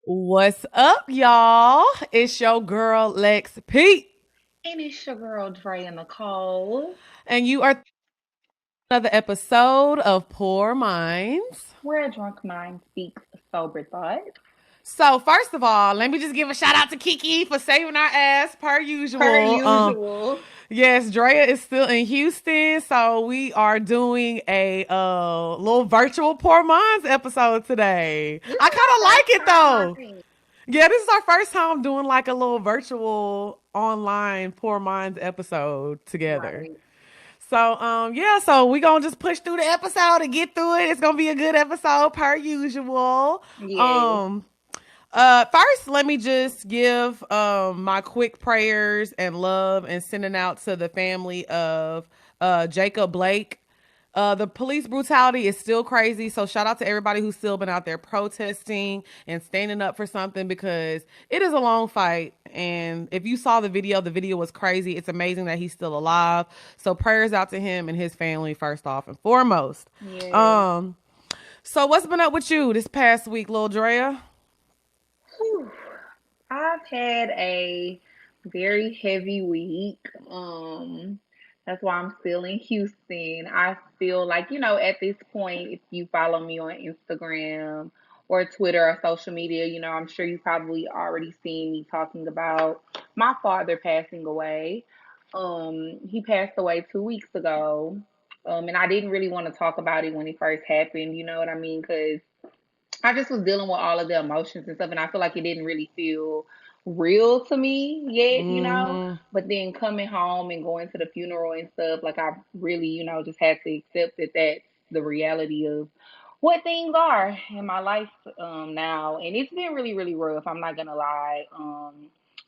What's up, y'all? It's your girl Lex Pete, And it's your girl Dre and Nicole. and you are another episode of Poor Minds. Where a drunk mind speaks sober thought. So, first of all, let me just give a shout out to Kiki for saving our ass per Per usual. usual. Yes, Drea is still in Houston, so we are doing a little virtual Poor Minds episode today. This I is kind our of like first it time, I though. think. Yeah, this is our first time doing like a little virtual online Poor Minds episode together. Right. So we gonna just push through the episode and get through it. It's gonna be a good episode per usual. Yes. Um First, let me just give my quick prayers and love and sending out to the family of Jacob Blake. The police brutality is still crazy. So shout out to everybody who's still been out there protesting and standing up for something because it is a long fight. And if you saw the video was crazy. It's amazing that he's still alive. So prayers out to him and his family first off and foremost. Yes. Um, so what's been up with you this past week, Lil Drea? Whew. I've had a very heavy week. That's why I'm still in Houston. I feel like, at this point, if you follow me on Instagram or Twitter or social media, I'm sure you probably already seen me talking about my father passing away. He passed away 2 weeks ago. And I didn't really want to talk about it when it first happened, you know what I mean? Because I just was dealing with all of the emotions and stuff, and I feel like it didn't really feel real to me yet. Mm-hmm. But then coming home and going to the funeral and stuff, like I really, just had to accept that that's the reality of what things are in my life now, and it's been really, really rough. I'm not gonna lie.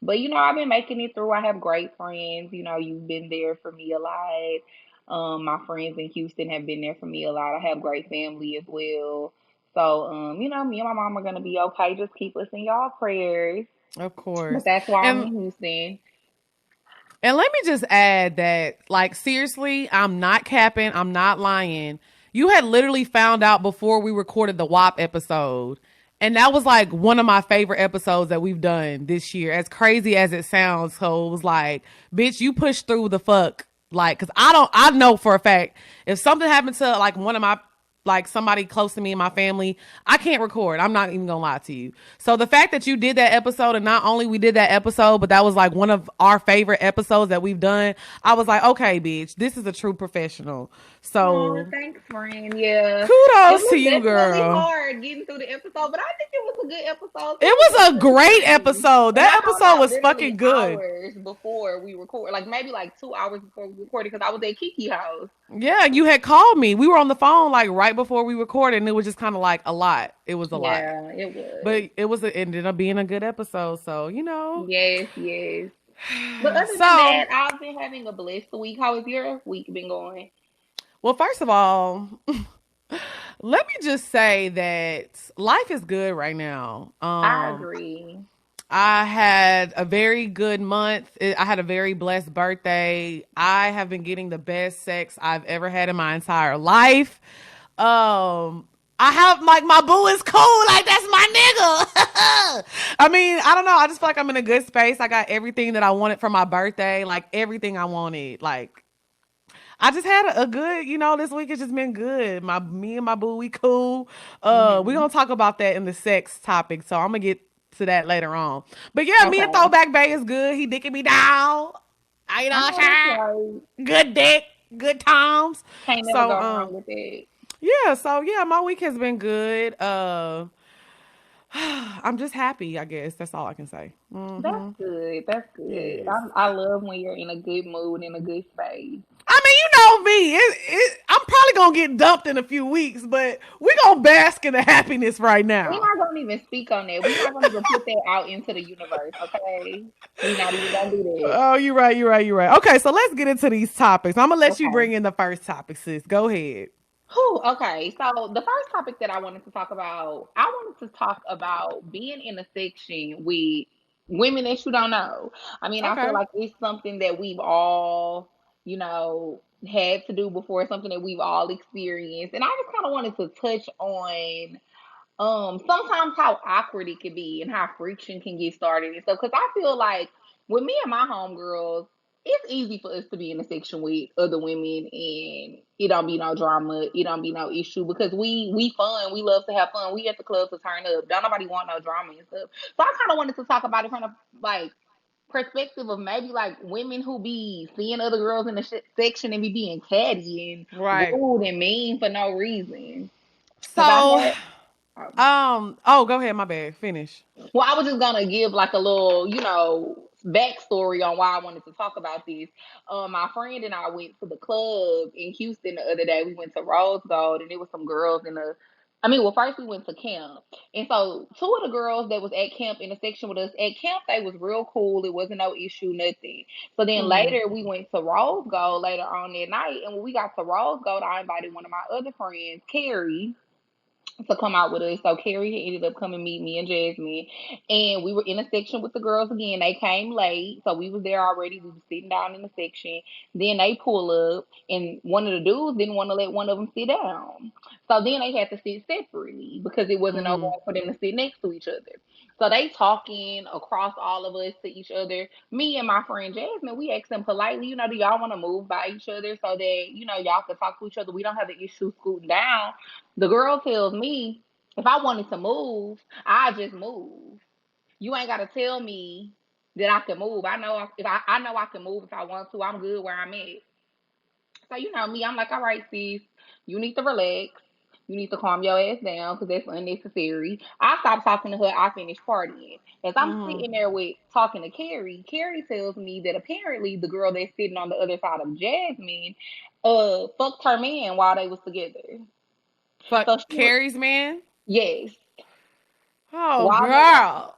But I've been making it through. I have great friends. You've been there for me a lot. My friends in Houston have been there for me a lot. I have great family as well. So, me and my mom are gonna be okay. Just keep us in y'all prayers. Of But course. that's why I'm And in Houston. and let me just add that like seriously, I'm not capping, I'm not lying. You had literally found out before we recorded the WAP episode. And that was like one of my favorite episodes that we've done this year. As crazy as it sounds, so it was like, bitch, you pushed through the fuck. Like, cause I know for a fact if something happened to like one of my like somebody close to me in my family, I can't record. I'm not even gonna lie to you. So the fact that you did that episode, and not only we did that episode, but that was like one of our favorite episodes that we've done, I was like, okay, bitch, this is a true professional. Oh, So thanks, friend. Yeah, it kudos to was you, definitely girl. hard getting through the episode, but I think it was a good episode It too. It was was a really great funny, episode. and That I found episode out was literally fucking good. hours before we record, like maybe like 2 hours before we recorded, because I was at Kiki house. Yeah, you had called me. We were on the phone like right before we recorded, and it was just kind of like a lot. It was a lot. Yeah, it was. But it ended up being a good episode. So, Yes, yes. But other than So, that, I've been having a blessed week. How has your week been going? well, first of all, let me just say that life is good right now. I agree. I had a very good month. I had a very blessed birthday. I have been getting the best sex I've ever had in my entire life. I have like my boo is cool, like that's my nigga. I mean, I don't know. I just feel like I'm in a good space. I got everything that I wanted for my birthday, like everything I wanted. Like I just had a good, this week has just been good. Me and my boo, we cool. We Hmm. gonna talk about that in the sex topic, so I'm gonna get to that later on. But yeah, me and Okay. Throwback Bay is good. He dicking me down. You I know what know that's I'm right. saying? Good dick, good times. Can't never So go wrong with it. yeah, my week has been good. I'm just happy, I guess. That's all I can say. That's good. That's good. Yes. I love when you're in a good mood, in a good space. I mean, you know me. I'm probably gonna get dumped in a few weeks, but we gonna bask in the happiness right We're now. not gonna even speak on that. We're not gonna even put that out into the universe, okay? We're not even gonna do that. Oh, you're right. You're right. You're right. Okay, so let's get into these topics. I'm gonna let you Okay. bring in the first topic, sis. Go ahead. Whew, okay, so the first topic that I wanted to talk about, I wanted to talk about being in a section with women that you don't know. I mean, I feel Okay. like it's something that we've all, had to do before, something that we've all experienced. And I just kind of wanted to touch on, sometimes how awkward it can be and how friction can get started and stuff. Because I feel like with me and my homegirls, it's easy for us to be in a section with other women and it don't be no drama, it don't be no issue because we fun, we love to have fun, we at the club to turn up. Don't nobody want no drama and stuff. So I kind of wanted to talk about it from a like perspective of maybe like women who be seeing other girls in the section and be being catty and Right. rude and mean for no reason. Because I So, had. Oh. oh, go ahead. My bad. Finish. Well, I was just gonna give like a little, backstory on why I wanted to talk about this. My friend and I went to the club in Houston the other day. We went to Rose Gold, and there was some girls in the. I mean, well, first we went to camp, and so two of the girls that was at camp in the section with us at camp, they was real cool. It wasn't no issue, nothing. So then Mm-hmm. later we went to Rose Gold later on that night, and when we got to Rose Gold, I invited one of my other friends, Carrie, to come out with us. So Carrie ended up coming meet me and Jasmine, and we were in a section with the girls again. They came late, so we was there already. We was sitting down in the section. Then they pull up, and one of the dudes didn't want to let one of them sit down. So then they had to sit separately because it wasn't no Mm-hmm. room for them to sit next to each other. So they talking across all of us to each other. Me and my friend Jasmine, we asked them politely, do y'all want to move by each other so that, y'all can talk to each other. We don't have an issue scooting down. The girl tells me if I wanted to move, I just move. You ain't gotta tell me that I can move. I know if I know I can move if I want to. I'm good where I'm at. So me, I'm like, all right, sis, you need to relax. You need to calm your ass down because that's unnecessary. I stopped talking to her. I finished partying. As I'm Mm-hmm. sitting there with talking to Carrie, Carrie tells me that apparently the girl that's sitting on the other side of Jasmine, fucked her man while they was together. Fuck So she was, Carrie's man. yes, Oh, while they were girl.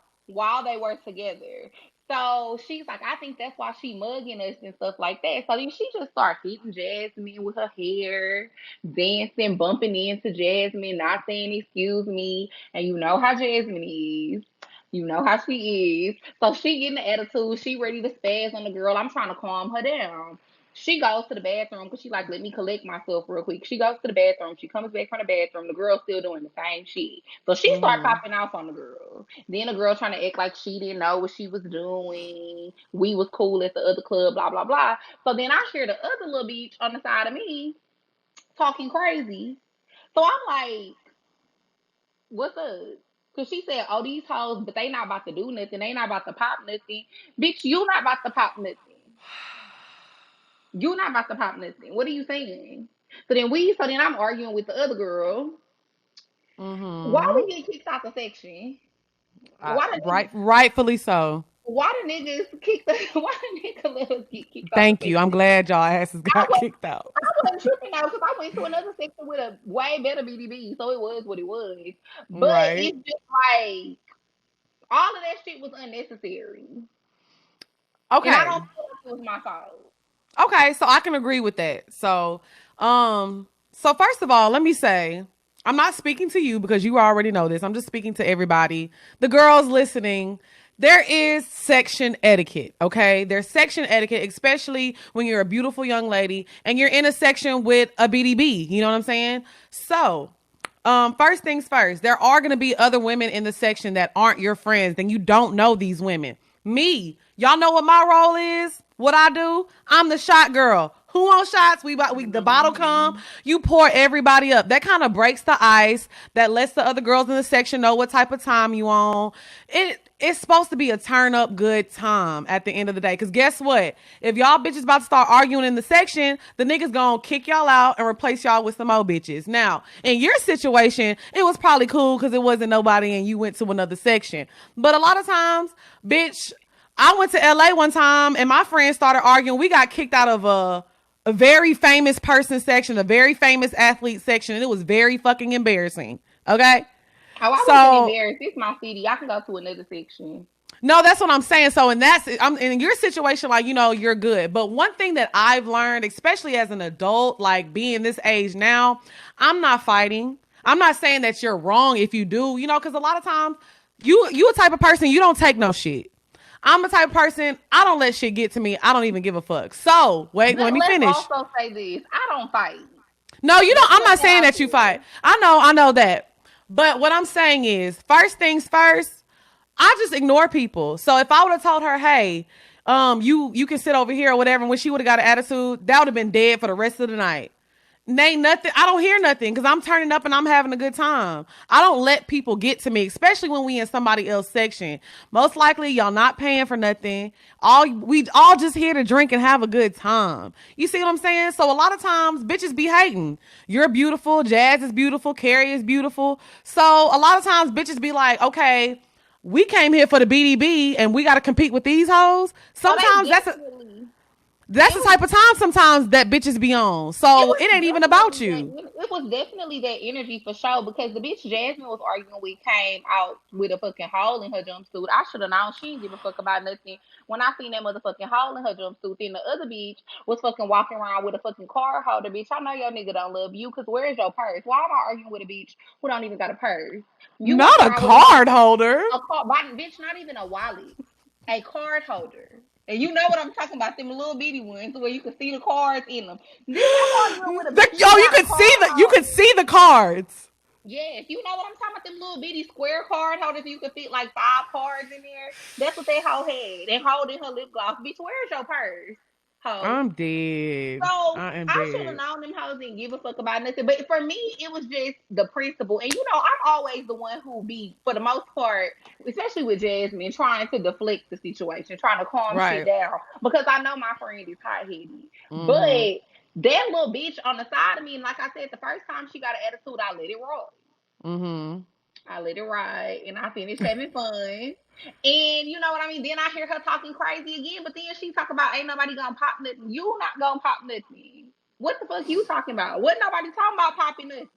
together. So she's like, I think that's why she mugging us and stuff like that. So then she just starts hitting Jasmine with her hair, dancing, bumping into Jasmine, not saying excuse me. And you know how Jasmine is. You know how she is. So she getting the attitude. She ready to spaz on the girl. I'm trying to calm her down. She goes to the bathroom because she like, let me collect myself real quick. She goes to the bathroom. She comes back from the bathroom. The girl's still doing the same shit. So she started Mm-hmm. popping off on the girl. Then the girl trying to act like she didn't know what she was doing. We was cool at the other club, blah, blah, blah. So then I hear the other little bitch on the side of me talking crazy. So I'm like, what's up? Because she said, oh, these hoes, but they not about to do nothing. They not about to pop nothing. Bitch, you not about to pop nothing. You not about to pop nothing. What are you saying? So then I'm arguing with the other girl. Why Mm-hmm. we get kicked out the section? Why the Right, niggas rightfully so. why the niggas kick the why the nigga let us get kicked out the Thank you. I'm section? glad y'all asses I got was kicked out. I wasn't tripping though because I went to another section with a way better BDB, so it was what it was. But Right. it's just like all of that shit was unnecessary, and I Okay. don't feel like it was my fault. Okay, so I can agree with that. So first of all, let me say, I'm not speaking to you because you already know this. I'm just speaking to everybody. The girls listening, there is section etiquette, okay? There's section etiquette, especially when you're a beautiful young lady and you're in a section with a BDB. You know what I'm saying? So, first things first, there are going to be other women in the section that aren't your friends, then you don't know these women. Me, y'all know what my role is? What I do? I'm the shot girl. Who wants shots? We the bottle come. Mm-hmm. You pour everybody up. That kind of breaks the ice. That lets the other girls in the section know what type of time you on. It's supposed to be a turn up good time at the end of the day. Cause guess what? If y'all bitches about to start arguing in the section, the niggas gonna kick y'all out and replace y'all with some more bitches. Now, in your situation, it was probably cool because it wasn't nobody and you went to another section. But a lot of times, bitch, I went to LA one time and my friends started arguing. We got kicked out of a very famous person section, a very famous athlete section, and it was very fucking embarrassing. Okay? Oh, I wasn't So embarrassed. It's my city. I can go to another section. no, that's what I'm saying. So, and that's I'm in your situation, like you're good. But one thing that I've learned, especially as an adult, like being this age now, I'm not fighting. I'm not saying that you're wrong if you do, because a lot of times you a type of person you don't take no shit. I'm a type of person I don't let shit get to me. I don't even give a fuck. So wait, let me Let's finish. also say this: I don't fight. No, you don't. Let's I'm put not that saying out that you there. fight. I know that. But what I'm saying is, first things first, I just ignore people. So if I would have told her, hey, you can sit over here or whatever, and when she would have got an attitude, that would have been dead for the rest of the night. Ain't nothing. I don't hear nothing because I'm turning up and I'm having a good time. I don't let people get to me, especially when we in somebody else's section. Most likely, y'all not paying for nothing. We all just here to drink and have a good time. You see what I'm saying? So a lot of times, bitches be hating. You're beautiful. Jazz is beautiful. Carrie is beautiful. So a lot of times, bitches be like, okay, we came here for the BDB and we got to compete with these hoes. Oh, they Sometimes definitely. that's It the was type of time sometimes that bitches be on. It So was it ain't even about definitely that. you. It was definitely that energy for sure. Because the bitch Jasmine was arguing with came out with a fucking hole in her jumpsuit. I should have known she didn't give a fuck about nothing. When I seen that motherfucking hole in her jumpsuit, then the other bitch was fucking walking around with a fucking card holder. Bitch, I know your nigga don't love you. Cause where is your purse? Why am I arguing with a bitch who don't even got a purse? You walk Not a around with card holder. a card, bitch, not even a wallet, a card holder. And you know what I'm talking about, them little bitty ones where you can see the cards in them. Bitch, I'm arguing with a bitch Yo, who you got a can see card you can holder. see the cards. Yes, you know what I'm talking about, them little bitty square card holders you can fit like 5 cards in there. That's what that hoe had. And holding her lip gloss. Bitch, where's your purse? Hoe. I'm dead. So I am I should have dead. known them hoes didn't give a fuck about nothing. But for me, it was just the principle. And you know, I'm always the one who be, for the most part, especially with Jasmine, trying to deflect the situation, trying to calm shit Right. down. Because I know my friend is hot headed. Mm-hmm. But that little bitch on the side of me, and like I said, the first time she got an attitude, I let it roll. Mm-hmm. I let it ride and I finished having fun. And you know what I mean? Then I hear her talking crazy again, but then she talk about ain't nobody gonna pop nothing. You not gonna pop nothing. What the fuck you talking about? What nobody talking about popping nothing?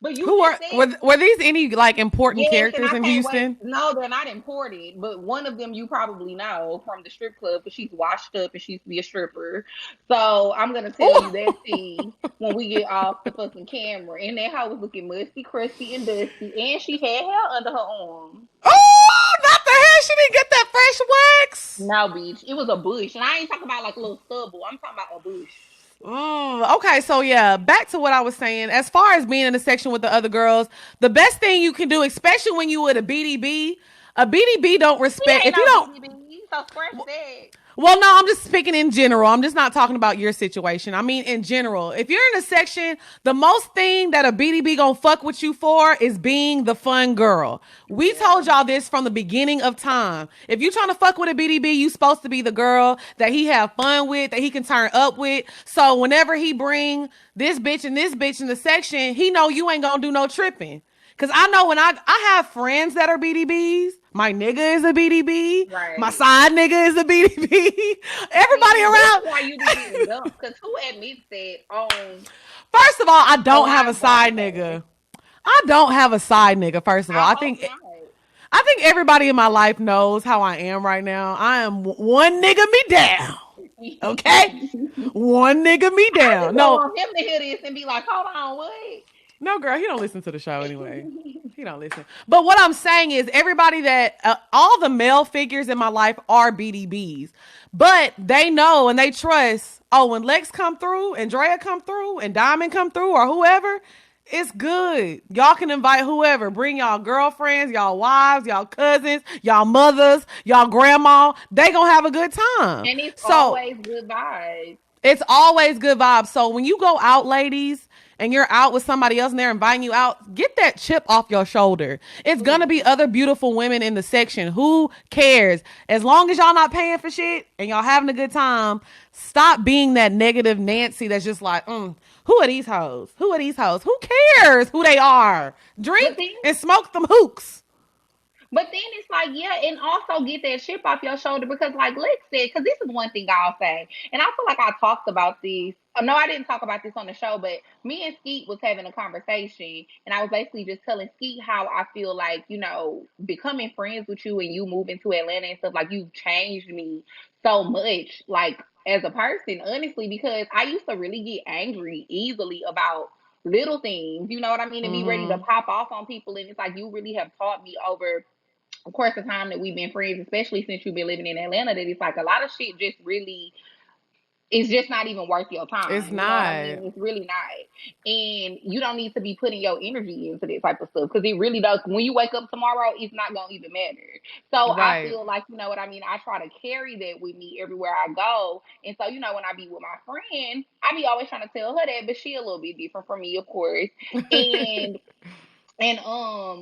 But you Who just were said were these any like important yes, and characters I in can't wait. Houston? No, they're not imported, but one of them you probably know from the strip club because she's washed up and she used to be a stripper. So I'm gonna tell you that tea when we get off the fucking camera. And that hoe was looking musty, crusty, and dusty, and she had hair under her arm. Oh, not the hair. She didn't get that fresh wax. No, bitch, it was a bush, and I ain't talking about like a little stubble. I'm talking about a bush. Okay, so yeah, back to what I was saying. As far as being in the section with the other girls, the best thing you can do, especially when you with a BDB don't He respect. ain't If you no don't, BDB, so scratch that. well, no, I'm just speaking in general. I'm just not talking about your situation. I mean, in general, if you're in a section, the most thing that a BDB gonna fuck with you for is being the fun girl. We Yeah. told y'all this from the beginning of time. If you trying to fuck with a BDB, you supposed to be the girl that he have fun with, that he can turn up with. So whenever he bring this bitch in the section, he know you ain't gonna do no tripping. Cause I know when I have friends that are BDBs. My nigga is a BDB. My Right. side nigga is a BDB. Everybody See, this is around. why you be getting dumped. Cause who admits that on First of all, I a don't have a live side broadcast? nigga. I don't have a side nigga. First of all, I hope not. I think everybody in my life knows how I am right now. I am one nigga me down. Okay, one nigga me I down. just don't No, want him to hear this and be like, hold on, what? no, girl, he don't listen to the show anyway. He don't listen. But what I'm saying is, everybody that all the male figures in my life are BDBs, but they know and they trust. Oh, when Lex come through, and Drea come through, and Diamond come through, or whoever, it's good. Y'all can invite whoever. Bring y'all girlfriends, y'all wives, y'all cousins, y'all mothers, y'all grandma. They gonna have a good time. And it's So always good vibes. it's always good vibes. So when you go out, ladies, and you're out with somebody else and they're inviting you out, get that chip off your shoulder. It's gonna be Please. other beautiful women in the section. Who cares? As long as y'all not paying for shit and y'all having a good time, stop being that negative Nancy that's just like, who are these hoes? Who are these hoes? Who cares who they are? But Drink then and smoke them hooks. But then it's like, yeah, and also get that chip off your shoulder because, like Lex said, because this is one thing I'll say, and I feel like I talked about this. No, I didn't talk about this on the show, but me and Skeet was having a conversation, and I was basically just telling Skeet how I feel like, becoming friends with you and you moving to Atlanta and stuff, like you've changed me so much, like as a person, honestly, because I used to really get angry easily about little things, you know what I mean, and be ready to Mm-hmm. pop off on people, and it's like you really have taught me over of course, the time that we've been friends, especially since you've been living in Atlanta, that it's like a lot of shit just really it's just not even worth your It's time. You know what I not. mean? It's really not. And you don't need to be putting your energy into that type of stuff because it really does. When you wake up tomorrow, it's not going to even matter. So I Right. feel like, you know what I mean? I try to carry that with me everywhere I go. And so, you know, when I be with my friend, I be always trying to tell her that, but she a little bit different from me, of course. And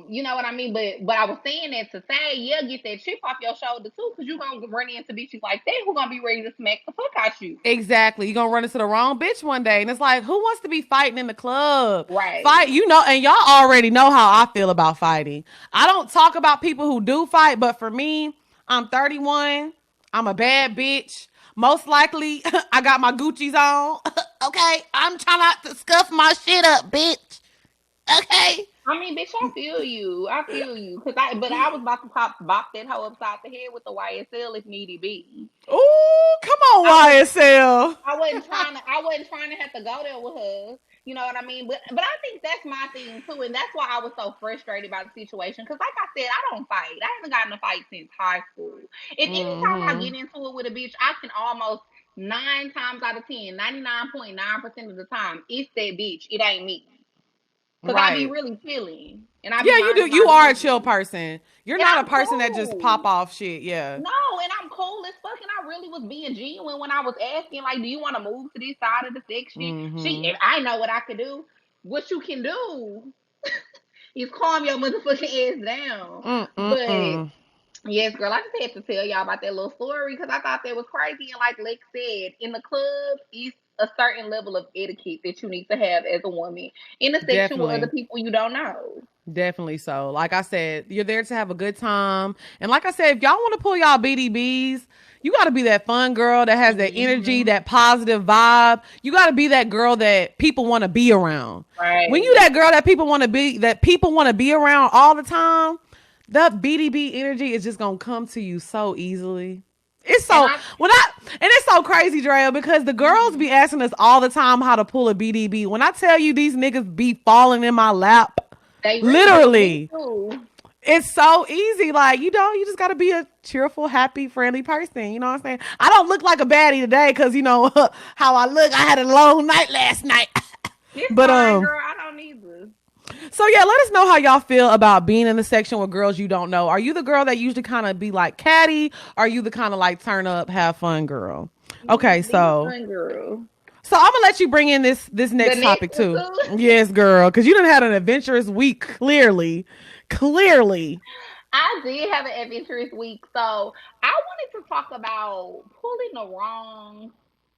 you know what I mean? But I was saying that to say, yeah, get that chip off your shoulder too, because you gonna run into bitches like that who gonna be ready to smack the fuck out you. Exactly. You're gonna run into the wrong bitch one day. And it's like, who wants to be fighting in the club? Fight, Right. you know, and y'all already know how I feel about fighting. I don't talk about people who do fight, but for me, I'm 31. I'm a bad bitch. Most likely, I got my Gucci's on. Okay. I'm trying not to scuff my shit up, bitch. Okay. I mean, bitch, I feel you. I feel you. But I was about to bop that hoe upside the head with the YSL if needy be. Ooh, come on, I was YSL. I wasn't trying to have to go there with her. You know what I mean? But I think that's my thing too, and that's why I was so frustrated by the situation. Because like I said, I don't fight. I haven't gotten a fight since high school. If anytime I Mm-hmm. get into it with a bitch, I can almost 9 times out of 10, 99.9% of the time, it's that bitch. It ain't me. Cause I be Right. really feeling and I Yeah, be you do. minding my You are a chill business. person. You're And not a I'm person that just pop cool. off shit. Yeah. No, and I'm cool as fuck. And I really was being genuine when I was asking, like, do you want to move to this side of the section? Mm-hmm. If I know what I could do, what you can do is calm your motherfucking ass down. But Mm-mm-mm. yes, girl, I just had to tell y'all about that little story because I thought that was crazy. And like Lex said, in the club, it's a certain level of etiquette that you need to have as a woman in a section with other Definitely. people you don't know. Definitely so. Like I said, you're there to have a good time. And like I said, if y'all want to pull y'all BDBs, you got to be that fun girl that has that energy, Hmm. that positive vibe. You got to be that girl that people want to be around. When you Right. that girl that people want to be around all the time, that BDB energy is just going to come to you so easily. It's And so and it's so crazy, Drea, because the girls mhm. be asking us all the time how to pull a BDB. When I tell you these niggas be falling in my lap, They really do. Me literally, too. it's so easy. Like, you just gotta be a cheerful, happy, friendly person. You know what I'm saying? I don't look like a baddie today because how I look. I had a long night last night. It's but fine, girl. I don't either. so yeah, let us know how y'all feel about being in the section with girls you don't know. Are you the girl that usually kind of be like catty? Are you the kind of like turn up, have fun girl? Okay, Be a so fun girl. so I'm gonna let you bring in this The next next topic one too. too. Yes, girl, because you done had an adventurous week. Clearly. I did have an adventurous week, so I wanted to talk about pulling the wrong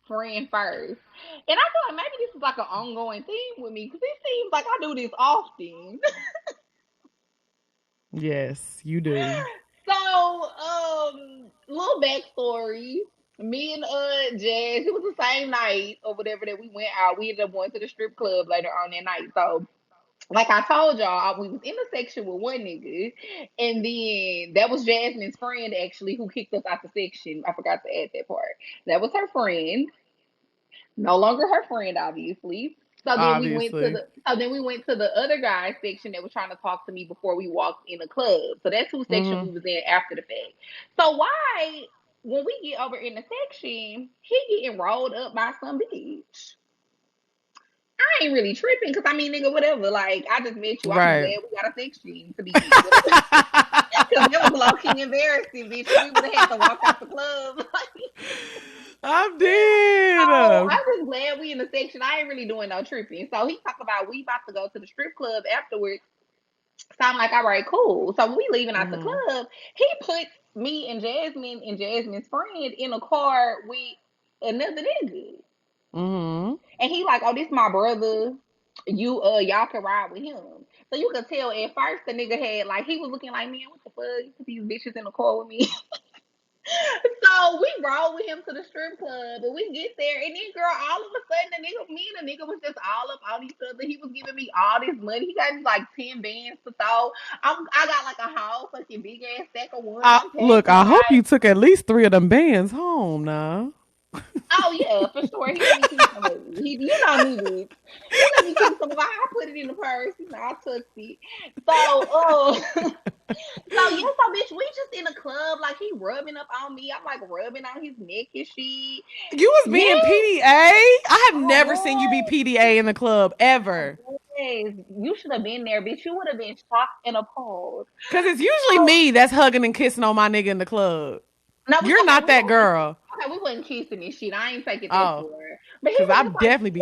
friend first. And I feel like maybe this is like an ongoing theme with me because it seems like I do this often. Yes, you do. So, little backstory. Me and Jazz, it was the same night or whatever that we went out. We ended up going to the strip club later on that night. So, like I told y'all, we was in the section with one nigga, and then that was Jasmine's friend actually who kicked us out the section. I forgot to add that part. That was her friend, no longer her friend, obviously. Obviously. So then we went to the other guy's section that was trying to talk to me before we walked in the club. So that's whose section Mm-hmm. we was in after the fact. So why when we get over in the section, he getting rolled up by some bitch? I ain't really tripping because I mean, nigga, whatever. Like, I just met you. I'm just Right. glad we got a section to be in, whatever. Because it was low key embarrassing, bitch. We would have had to walk out the club. I'm So dead. I'm just glad we in the section. I ain't really doing no tripping. So he talked about we about to go to the strip club afterwards. So I'm like, all right, cool. So when we leaving out the Mm-hmm. club, he puts me and Jasmine's friend in a car with another nigga. Mm-hmm. And he like, oh, this my brother. Y'all can ride with him. So you could tell at first the nigga had like he was looking like, man, what the fuck? You put these bitches in the car with me. So we roll with him to the strip club, and we get there, and then girl, all of a sudden, me and the nigga was just all up on each other. He was giving me all this money. He got me like 10 bands to throw. I got like a whole fucking big ass stack of ones. I'm Look, passing I them hope out. you took at least 3 of them bands home now. Oh yeah, for sure. He let me keep some of it. You know me, bitch. He let me keep some of it. I put it in the purse. You know, I took it. So, so yeah, so bitch, we just in the club, like he rubbing up on me. I'm like rubbing on his neck and shit. You was Yeah, being PDA? I have I never seen you be was. PDA in the club I ever. was. You should have been there, bitch. You would have been shocked and appalled. Cause it's usually So me that's hugging and kissing on my nigga in the club. no, we You're okay. not that girl. We wasn't kissing and shit. I ain't taking that Oh, for. But he cause was I just like, definitely be.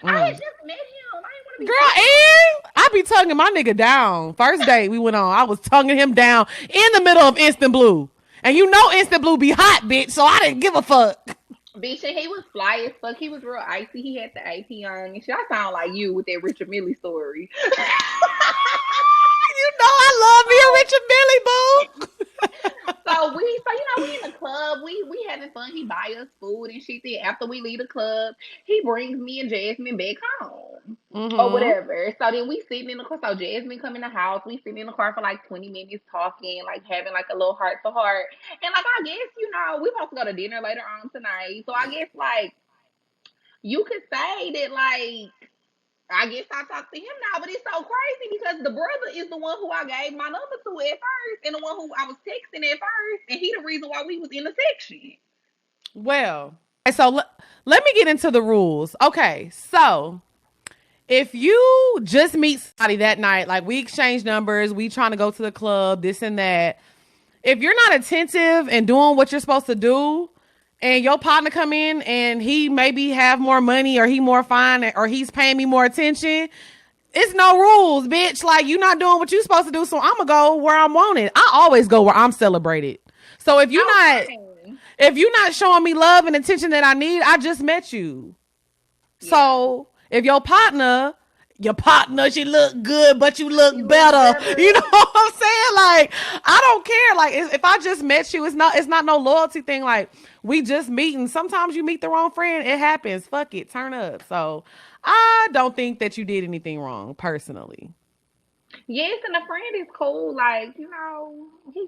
I had Mm. just met him. I didn't want to be Girl, kissing on him. and I be tonguing my nigga down. First date we went on, I was tonguing him down in the middle of Instant Blue. And you know Instant Blue be hot, bitch, so I didn't give a fuck. Bitch, and he was fly as fuck. He was real icy. He had the AP on and shit. I sound like you with that Richard Millie story. You know I love me a Richard Billy, boo. We in the club, we having fun. He buy us food and shit. Then after we leave the club, he brings me and Jasmine back home or Mm-hmm. whatever. So then we sitting in the car. So Jasmine come in the house. We sitting in the car for like 20 minutes talking, like having like a little heart to heart. And like I guess we supposed to go to dinner later on tonight. So I guess like you could say that like I guess I talk to him now, but it's so crazy because the brother is the one who I gave my number to at first, and the one who I was texting at first, and he the reason why we was in the section. Well, so let me get into the rules. Okay, so if you just meet somebody that night, like we exchange numbers, we trying to go to the club, this and that. If you're not attentive and doing what you're supposed to do, and your partner come in and he maybe have more money or he more fine or he's paying me more attention, it's no rules, bitch. Like you not doing what you supposed to do, so I'm gonna go where I'm wanted. I always go where I'm celebrated. So Okay. if you're not showing me love and attention that I need, I just met you. Yeah. So if your partner, she look good, but you You look look better. You know better. what I'm saying? Like, I don't care. Like, if I just met you, it's not no loyalty thing. Like, we just meeting. Sometimes you meet the wrong friend. It happens. Fuck it. Turn up. So I don't think that you did anything wrong, personally. Yes, and a friend is cool. Like, he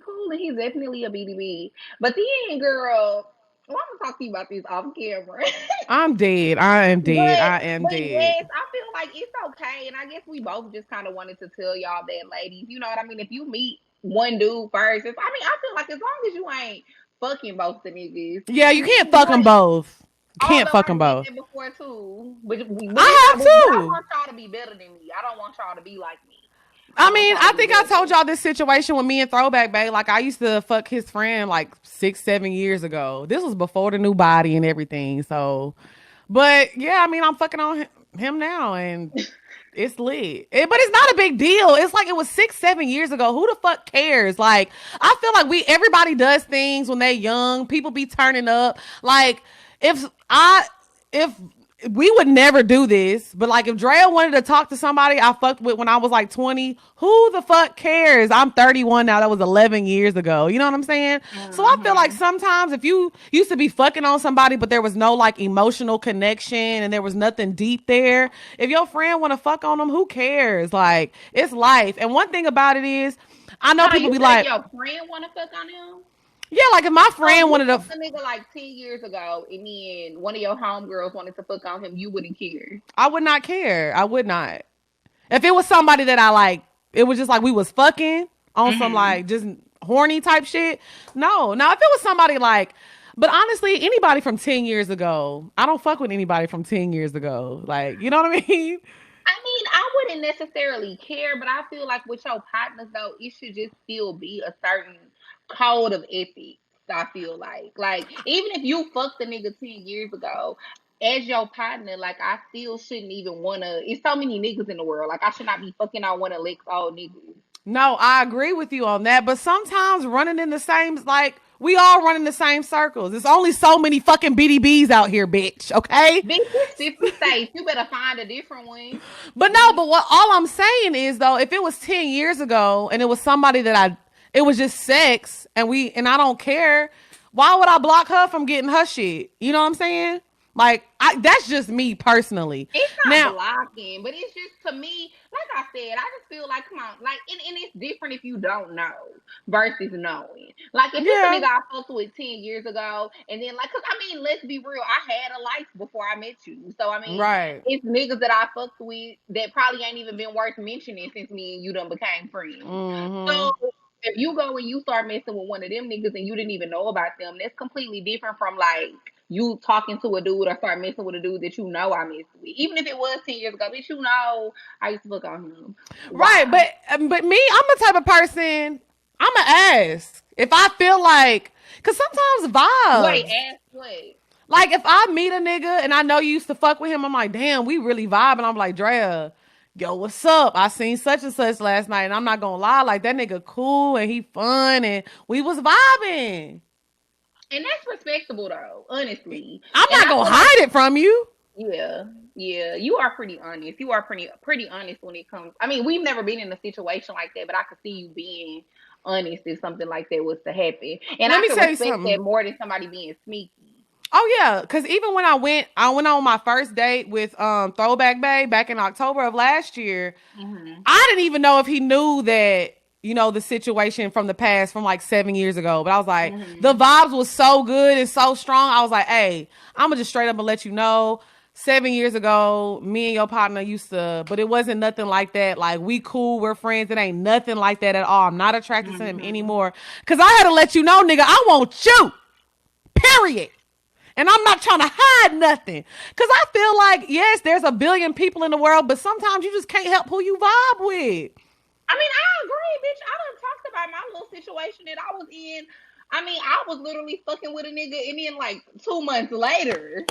cool and he's definitely a BDB. But then, girl, well, I'm gonna talk to you about this off camera. I'm dead. I am dead. But I am but dead. yes, I feel like it's okay, and I guess we both just kind of wanted to tell y'all that, ladies. You know what I mean? If you meet one dude first, I feel like as long as you ain't fucking both the niggas, Yeah, you and can't then fuck them both. You can't although fuck I them did both. that before too, but I have I too. want y'all to be better than me. I don't want y'all to be like me. I I want mean, y'all I to be think I better. told y'all this situation with me and Throwback Bay. Like, I used to fuck his friend like 6, 7 years ago. This was before the new body and everything. So, but yeah, I mean, I'm fucking on him now and it's lit. But it's not a big deal. It's like it was 6, 7 years ago. Who the fuck cares? Like, I feel like everybody does things when they young. People be turning up. Like, if I, if we would never do this, but like if Drea wanted to talk to somebody I fucked with when I was like 20, who the fuck cares? I'm 31 now. That was 11 years ago. You know what I'm saying? So I feel like Hmm. sometimes if you used to be fucking on somebody, but there was no like emotional connection and there was nothing deep there, if your friend want to fuck on them, who cares? Like it's life. And one thing about it is, I know Hold on, people you be said like, your friend want to fuck on him? yeah, like if my So if friend you wanted to, fucked a nigga like 10 years ago, and then one of your homegirls wanted to fuck on him, you wouldn't care. I would not care. I would not. If it was somebody that I like, it was just like we was fucking on some Hmm. like just horny type shit. No. Now if it was somebody like, but honestly, anybody from 10 years ago, I don't fuck with anybody from 10 years ago. Like, you know what I mean? I mean, I wouldn't necessarily care, but I feel like with your partners though, it should just still be a certain code of ethics. I feel like even if you fucked the nigga 10 years ago, as your partner, like I still shouldn't even wanna. It's so many niggas in the world. Like I should not be fucking on one of Lex old niggas. No, I agree with you on that. But sometimes running in the same, like, we all run in the same circles. There's only so many fucking BDBs out here, bitch. Okay? Bitch, it's 50 states. You better find a different one. But no, but what all I'm saying is though, if it was 10 years ago and it was somebody that it was just sex and I don't care, why would I block her from getting her shit? You know what I'm saying? Like, that's just me personally. It's not Now, blocking, but it's just to me, like I said, I just feel like, come on, like, and it's different if you don't know versus knowing. Like, if it's a yeah, nigga I fucked with 10 years ago, and then, like, cause I mean, let's be real, I had a life before I met you. So, I mean, right. it's niggas that I fucked with that probably ain't even been worth mentioning since me and you done became friends. Mm-hmm. So, if you go and you start messing with one of them niggas and you didn't even know about them, that's completely different from like you talking to a dude or start messing with a dude that you know I messed with. Even if it was 10 years ago, bitch, you know I used to look on him. Right, Why? but me, I'm the type of person. I'ma ask if I feel like, cause sometimes Wait, vibes. ask what? Like if I meet a nigga and I know you used to fuck with him, I'm like, damn, we really vibing. I'm like, Drea, yo, what's up? I seen such and such last night, and I'm not gonna lie, like that nigga cool and he fun and we was vibing. And that's respectable though, honestly. I'm And not I gonna feel like hide it from you. yeah, yeah, you are pretty honest. You are pretty honest when it comes. I mean, we've never been in a situation like that, but I could see you being honest if something like that was to happen. And Let I me can tell you respect that something. more than somebody being sneaky. Oh yeah, because even when I went on my first date with Throwback Bay back in October of last year. Hmm. I didn't even know if he knew that, the situation from the past from like 7 years ago. But I was like, the Hmm. vibes was so good and so strong. I was like, hey, I'm gonna just straight up and let you know. 7 years ago, me and your partner used to, but it wasn't nothing like that. Like, we cool, we're friends. It ain't nothing like that at all. I'm not attracted to him Hmm. anymore. Cause I had to let you know, nigga, I want you. Period. And I'm not trying to hide nothing. Cause I feel like, yes, there's a billion people in the world, but sometimes you just can't help who you vibe with. I mean, I agree, bitch. I done talked about my little situation that I was in. I mean, I was literally fucking with a nigga, and then like 2 months later,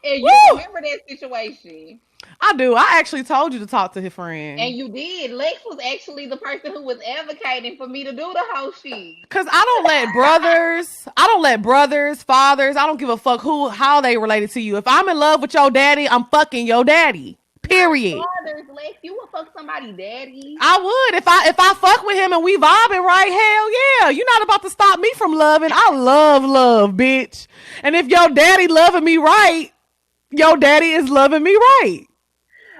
and you Woo! remember that situation. I do. I actually told you to talk to his And friend. you did. Lex was actually the person who was advocating for me to do the whole shit. Cause I don't let brothers, fathers, I don't give a fuck how they related to you. If I'm in love with your daddy, I'm fucking your daddy. Not Period. fathers, Lex. You would fuck somebody daddy. I would if I fuck with him and we vibing right. Hell yeah, you're not about to stop me from loving. I love, bitch. And if your daddy loving me right, your daddy is loving me right.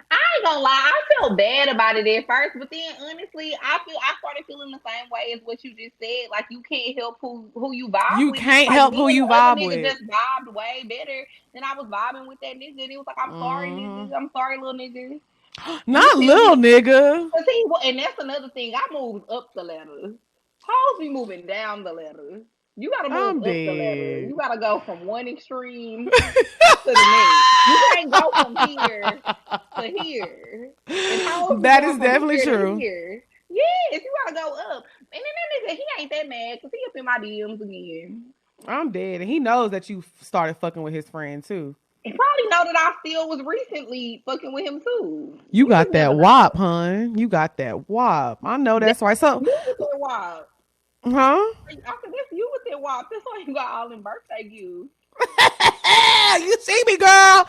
I ain't gonna lie, I felt bad about it at first, but then honestly, I started feeling the same way as what you just said. Like you can't help who you vibe You with. It's can't like help me who and you the other vibe nigga with. just vibed way better than I was vibing with that nigga. And he was like, "I'm sorry, Hmm. nigga. I'm sorry, little nigga." And he Not still little be, nigga. cause he, and that's another thing. I moved up the ladder. Hoes be moving down the ladder. You gotta move I'm up the ladder. dead. You gotta go from one extreme to the next. You can't go from here to here. And how is we That going is from definitely here to true. here? Yes, you gotta go up. And then that nigga, he ain't that mad because he up in my DMs again. I'm dead. And he knows that you started fucking with his friend too. He probably know that I still was recently fucking with him too. You You got just that never wop, know. hun. You got that wop. I know That's that's right. So, you with that wild. huh? I said, that's you with that wild. That's why you got all them birthday gifts. You see me, girl.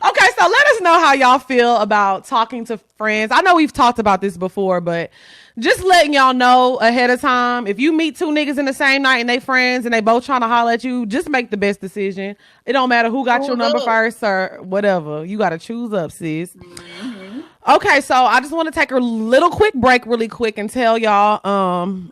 Okay, so let us know how y'all feel about talking to friends. I know we've talked about this before, but just letting y'all know ahead of time. If you meet two niggas in the same night and they friends and they both trying to holler at you, just make the best decision. It don't matter who got your Choose number up. first or whatever. You got to choose up, sis. Mm-hmm. Okay, so I just want to take a little quick break really quick and tell y'all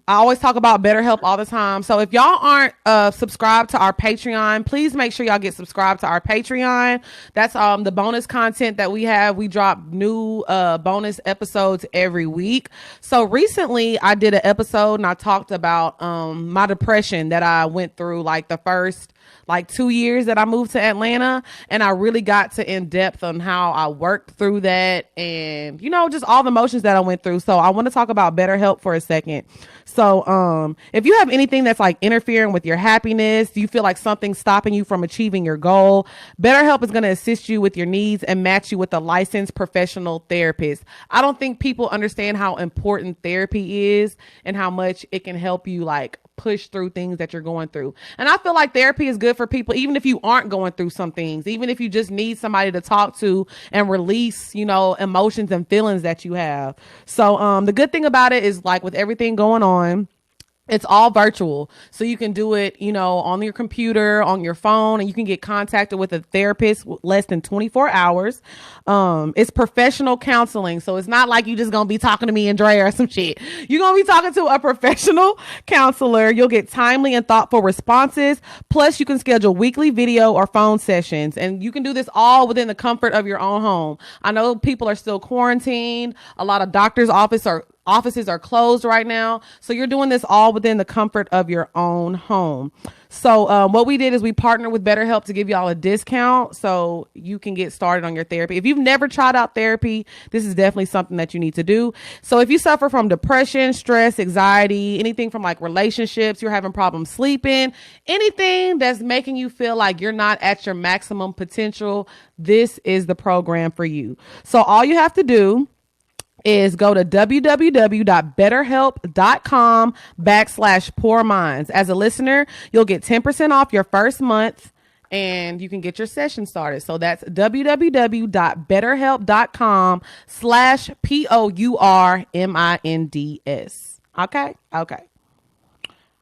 I always talk about BetterHelp all the time. So if y'all aren't subscribed to our Patreon, please make sure y'all get subscribed to our Patreon. That's the bonus content that we have. We drop new bonus episodes every week. So recently I did an episode and I talked about my depression that I went through like the first like 2 years that I moved to Atlanta, and I really got to in depth on how I worked through that and just all the emotions that I went through. So I want to talk about BetterHelp for a second. So if you have anything that's like interfering with your happiness, you feel like something's stopping you from achieving your goal, BetterHelp is going to assist you with your needs and match you with a licensed professional therapist. I don't think people understand how important therapy is and how much it can help you like push through things that you're going through. And I feel like therapy is good for people, even if you aren't going through some things, even if you just need somebody to talk to and release, emotions and feelings that you have. So, the good thing about it is like with everything going on, It's all virtual. So you can do it, on your computer, on your phone, and you can get contacted with a therapist less than 24 hours. It's professional counseling. So it's not like you just going to be talking to me and Dre or some shit. You're going to be talking to a professional counselor. You'll get timely and thoughtful responses. Plus, you can schedule weekly video or phone sessions. And you can do this all within the comfort of your own home. I know people are still quarantined. A lot of doctors' offices are closed right now. So you're doing this all within the comfort of your own home. So what we did is we partnered with BetterHelp to give y'all a discount so you can get started on your therapy. If you've never tried out therapy, this is definitely something that you need to do. So if you suffer from depression, stress, anxiety, anything from like relationships, you're having problems sleeping, anything that's making you feel like you're not at your maximum potential, this is the program for you. So all you have to do is go to www.betterhelp.com/poorminds. As a listener, you'll get 10% off your first month and you can get your session started. So that's www.betterhelp.com/POURMINDS. Okay. Okay.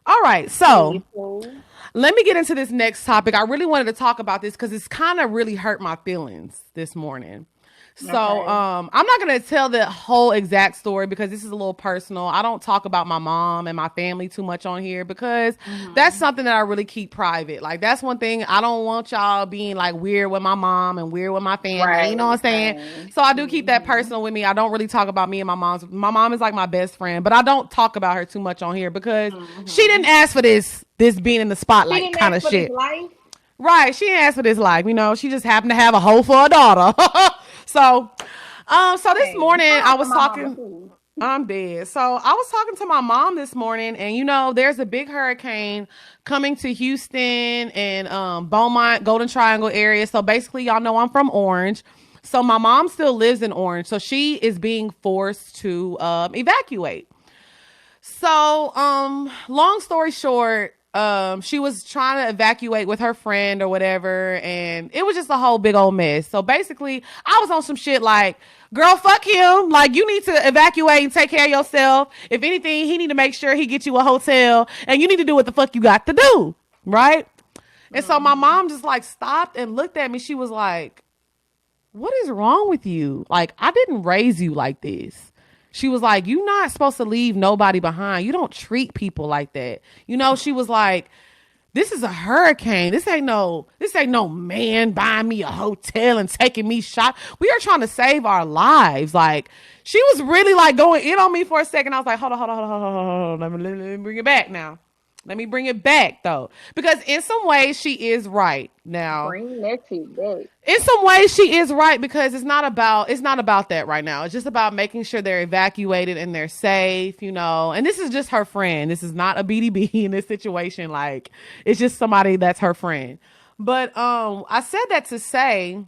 All right. So People. let me get into this next topic. I really wanted to talk about this because it's kind of really hurt my feelings this morning. So, Okay. I'm not gonna tell the whole exact story because this is a little personal. I don't talk about my mom and my family too much on here because that's Mm-hmm. something that I really keep private. Like that's one thing I don't want y'all being like weird with my mom and weird with my family. You know what Right. I'm saying? Same. So I do keep that Mm-hmm. personal with me. I don't really talk about me and my mom's. My mom is like my best friend, but I don't talk about her too much on here because she Mm-hmm. didn't ask for this being in the She spotlight didn't kind ask of for this shit. life. Right. She didn't ask for this life. She just happened to have a hoe for a daughter. So, so this Hey, morning shout I out to was my mama talking. too. I'm dead. So I was talking to my mom this morning, and there's a big hurricane coming to Houston and Beaumont, Golden Triangle area. So basically, y'all know I'm from Orange. So my mom still lives in Orange, so she is being forced to evacuate. So, long story short, she was trying to evacuate with her friend or whatever, and it was just a whole big old mess. So basically, I was on some shit like, girl, fuck him. Like, you need to evacuate and take care of yourself. If anything, he need to make sure he get you a hotel, and you need to do what the fuck you got to do, right? And so my Mm-hmm. mom just like stopped and looked at me. She was like, what is wrong with you? Like, I didn't raise you like this. She was like, you not supposed to leave nobody behind. You don't treat people like that. She was like, this is a hurricane. This ain't no man buying me a hotel and taking me shot. We are trying to save our lives. Like, she was really like going in on me for a second. I was like, hold on, hold on, hold on, hold on, hold on. Let me bring it back now. Let me bring it back though. Because in some ways she is right. Now, Bring that shit back. in some ways she is right because it's not about that right now. It's just about making sure they're evacuated and they're safe. And this is just her friend. This is not a BDB in this situation. Like, it's just somebody that's her friend. But I said that to say,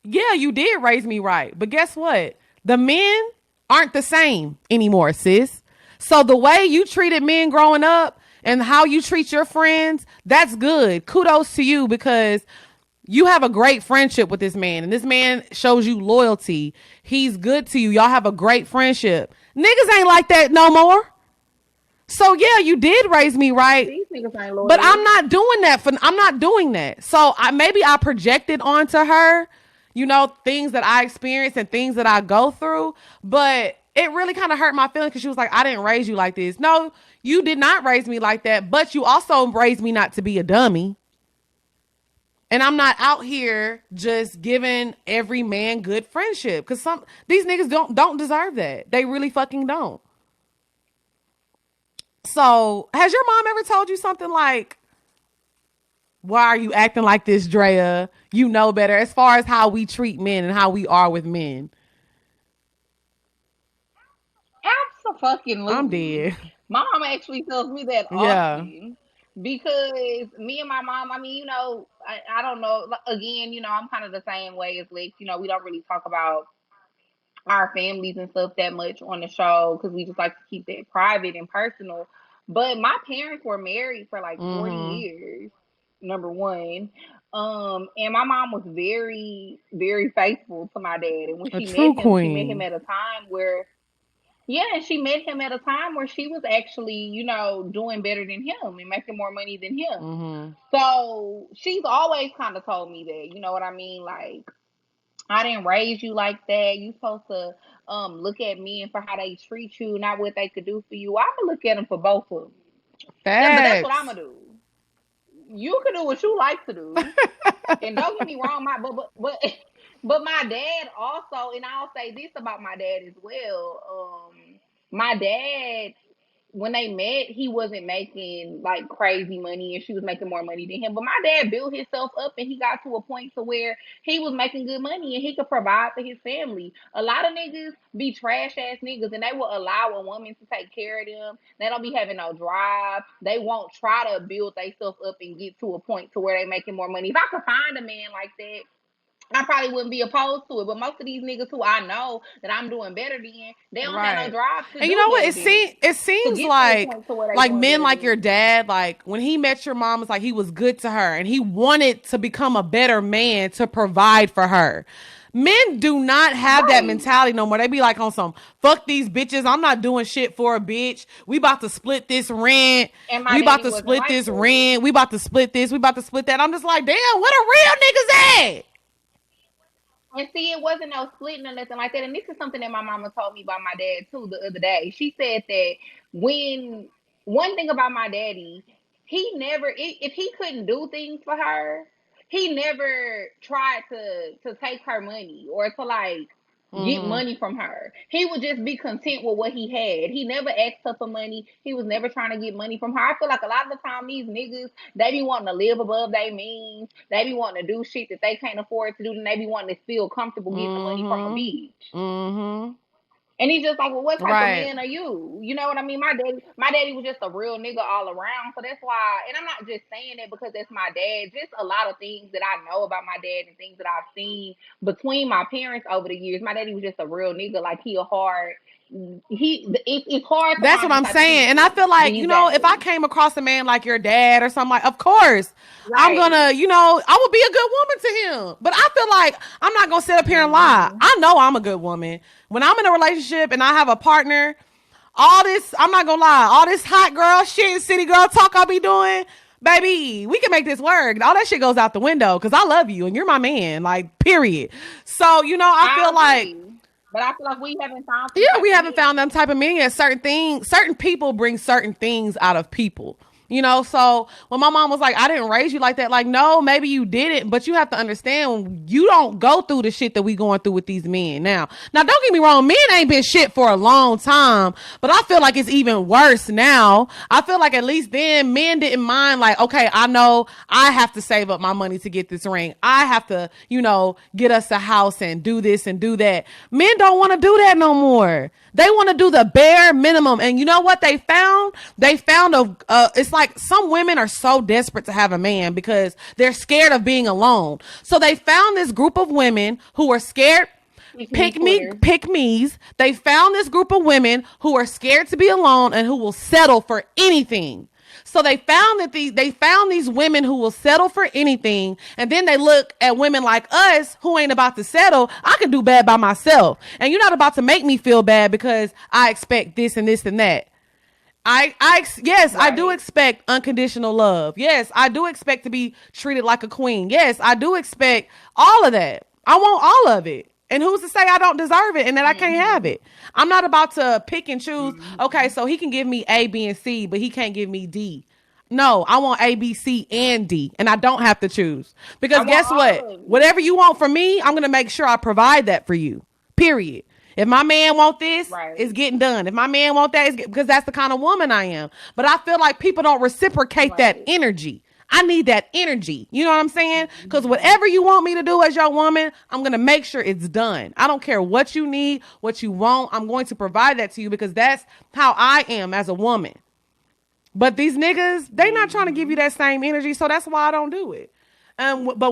yeah, you did raise me right. But guess what? The men aren't the same anymore, sis. So the way you treated men growing up and how you treat your friends, that's good. Kudos to you because you have a great friendship with this man, and this man shows you loyalty. He's good to you. Y'all have a great friendship. Niggas ain't like that no more. So yeah, you did raise me right, These niggas ain't but loyal. I'm not doing that. So maybe I projected onto her, things that I experienced and things that I go through, but it really kind of hurt my feelings because she was like, I didn't raise you like this. No, you did not raise me like that, but you also raised me not to be a dummy. And I'm not out here just giving every man good friendship because these niggas don't deserve that. They really fucking don't. So, has your mom ever told you something like, "Why are you acting like this, Drea? You know better." As far as how we treat men and how we are with men, I'm Absolutely. dead. My mom actually tells me that Yeah. often because me and my mom, I mean, I don't know. Again, I'm kind of the same way as Lex. We don't really talk about our families and stuff that much on the show because we just like to keep that private and personal. But my parents were married for like 40 Mm-hmm. years, number one. And my mom was very, very faithful to my dad. And when A she met true him, she met him queen. at a time where Yeah, and she met him at a time where she was actually, doing better than him and making more money than him. Mm-hmm. So she's always kind of told me that, you know what I mean? Like, I didn't raise you like that. You supposed to look at men for how they treat you, not what they could do for you. I'm gonna look at them for both of them. But that's what I'm Facts. gonna do. You can do what you like to do, and don't get me wrong, but my dad also, and I'll say this about my dad as well. My dad, when they met, he wasn't making like crazy money and she was making more money than him. But my dad built himself up and he got to a point to where he was making good money and he could provide for his family. A lot of niggas be trash ass niggas and they will allow a woman to take care of them. They don't be having no drive. They won't try to build themselves up and get to a point to where they making more money. If I could find a man like that, I probably wouldn't be opposed to it. But most of these niggas who I know that I'm doing better than, they don't have no Right. drive to And you do know what? better than me. It To seems get to a point to where they like doing men better like than your me. dad, like when he met your mom, it's like he was good to her and he wanted to become a better man to provide for her. Men do not have that Right. mentality no more. They be like on some fuck these bitches. I'm not doing shit for a bitch. We about to split this rent. And my We about daddy to wasn't split like this that. rent. We about to split this. We about to split that. I'm just like, damn, what a real niggas at? And see, it wasn't no splitting or nothing like that. And this is something that my mama told me about my dad too the other day. She said that when one thing about my daddy, he never if he couldn't do things for her, he never tried to take her money or to like get Mm-hmm. money from her. He would just be content with what he had. He never asked her for money. He was never trying to get money from her. I feel like a lot of the time these niggas, they be wanting to live above their means. They be wanting to do shit that they can't afford to do, and they be wanting to feel comfortable getting the money from a Mm-hmm. bitch. Mm-hmm. And he's just like, well, what type of Right. man are you? You know what I mean? My daddy was just a real nigga all around. So that's why, and I'm not just saying that because that's my dad. Just a lot of things that I know about my dad and things that I've seen between my parents over the years. My daddy was just a real nigga. Like he a hard. It's hard to That's find what them I'm type of saying. And I people feel like, these if I days. came across a man like your dad or something like, of course, I'm Right. gonna, I would be a good woman to him. But I feel like I'm not gonna sit up here and lie. Mm-hmm. I know I'm a good woman. When I'm in a relationship and I have a partner, all this, I'm not gonna lie, all this hot girl shit, city girl talk I'll be doing, baby, we can make this work. All that shit goes out the window because I love you and you're my man, like, period. So, I I feel like agree. But I feel like we haven't found some yeah, type we of haven't found them men. type of men yet. Certain people bring certain things out of people. So when my mom was like, I didn't raise you like that, like, no, maybe you didn't, but you have to understand you don't go through the shit that we going through with these men now. Now, don't get me wrong, men ain't been shit for a long time, but I feel like it's even worse now. I feel like at least then men didn't mind, like, okay, I know I have to save up my money to get this ring. I have to, get us a house and do this and do that. Men don't want to do that no more. They want to do the bare minimum. And you know what they found? They found it's like some women are so desperate to have a man because they're scared of being alone. So they found this group of women who are scared Pick me quitter. pick me's. They found this group of women who are scared to be alone and who will settle for anything. So they found these women who will settle for anything, and then they look at women like us who ain't about to settle. I can do bad by myself, and you're not about to make me feel bad because I expect this and this and that. Yes, I do Right. expect unconditional love. Yes, I do expect to be treated like a queen. Yes, I do expect all of that. I want all of it. And who's to say I don't deserve it and that I can't have Mm-hmm. it? I'm not about to pick and choose. Okay, Mm-hmm. so he can give me A, B, and C, but he can't give me D. No, I want A, B, C, and D, and I don't have to choose. I Because want guess what? all of it. Whatever you want from me, I'm gonna make sure I provide that for you. Period. If my man want this, Right. it's getting done. If my man want that, because that's the kind of woman I am. But I feel like people don't reciprocate that Right. energy. I need that energy. You know what I'm saying? Because Mm-hmm. whatever you want me to do as your woman, I'm going to make sure it's done. I don't care what you need, what you want. I'm going to provide that to you because that's how I am as a woman. But these niggas, they not trying to give Mm-hmm. you that same energy. So that's why I don't do it. But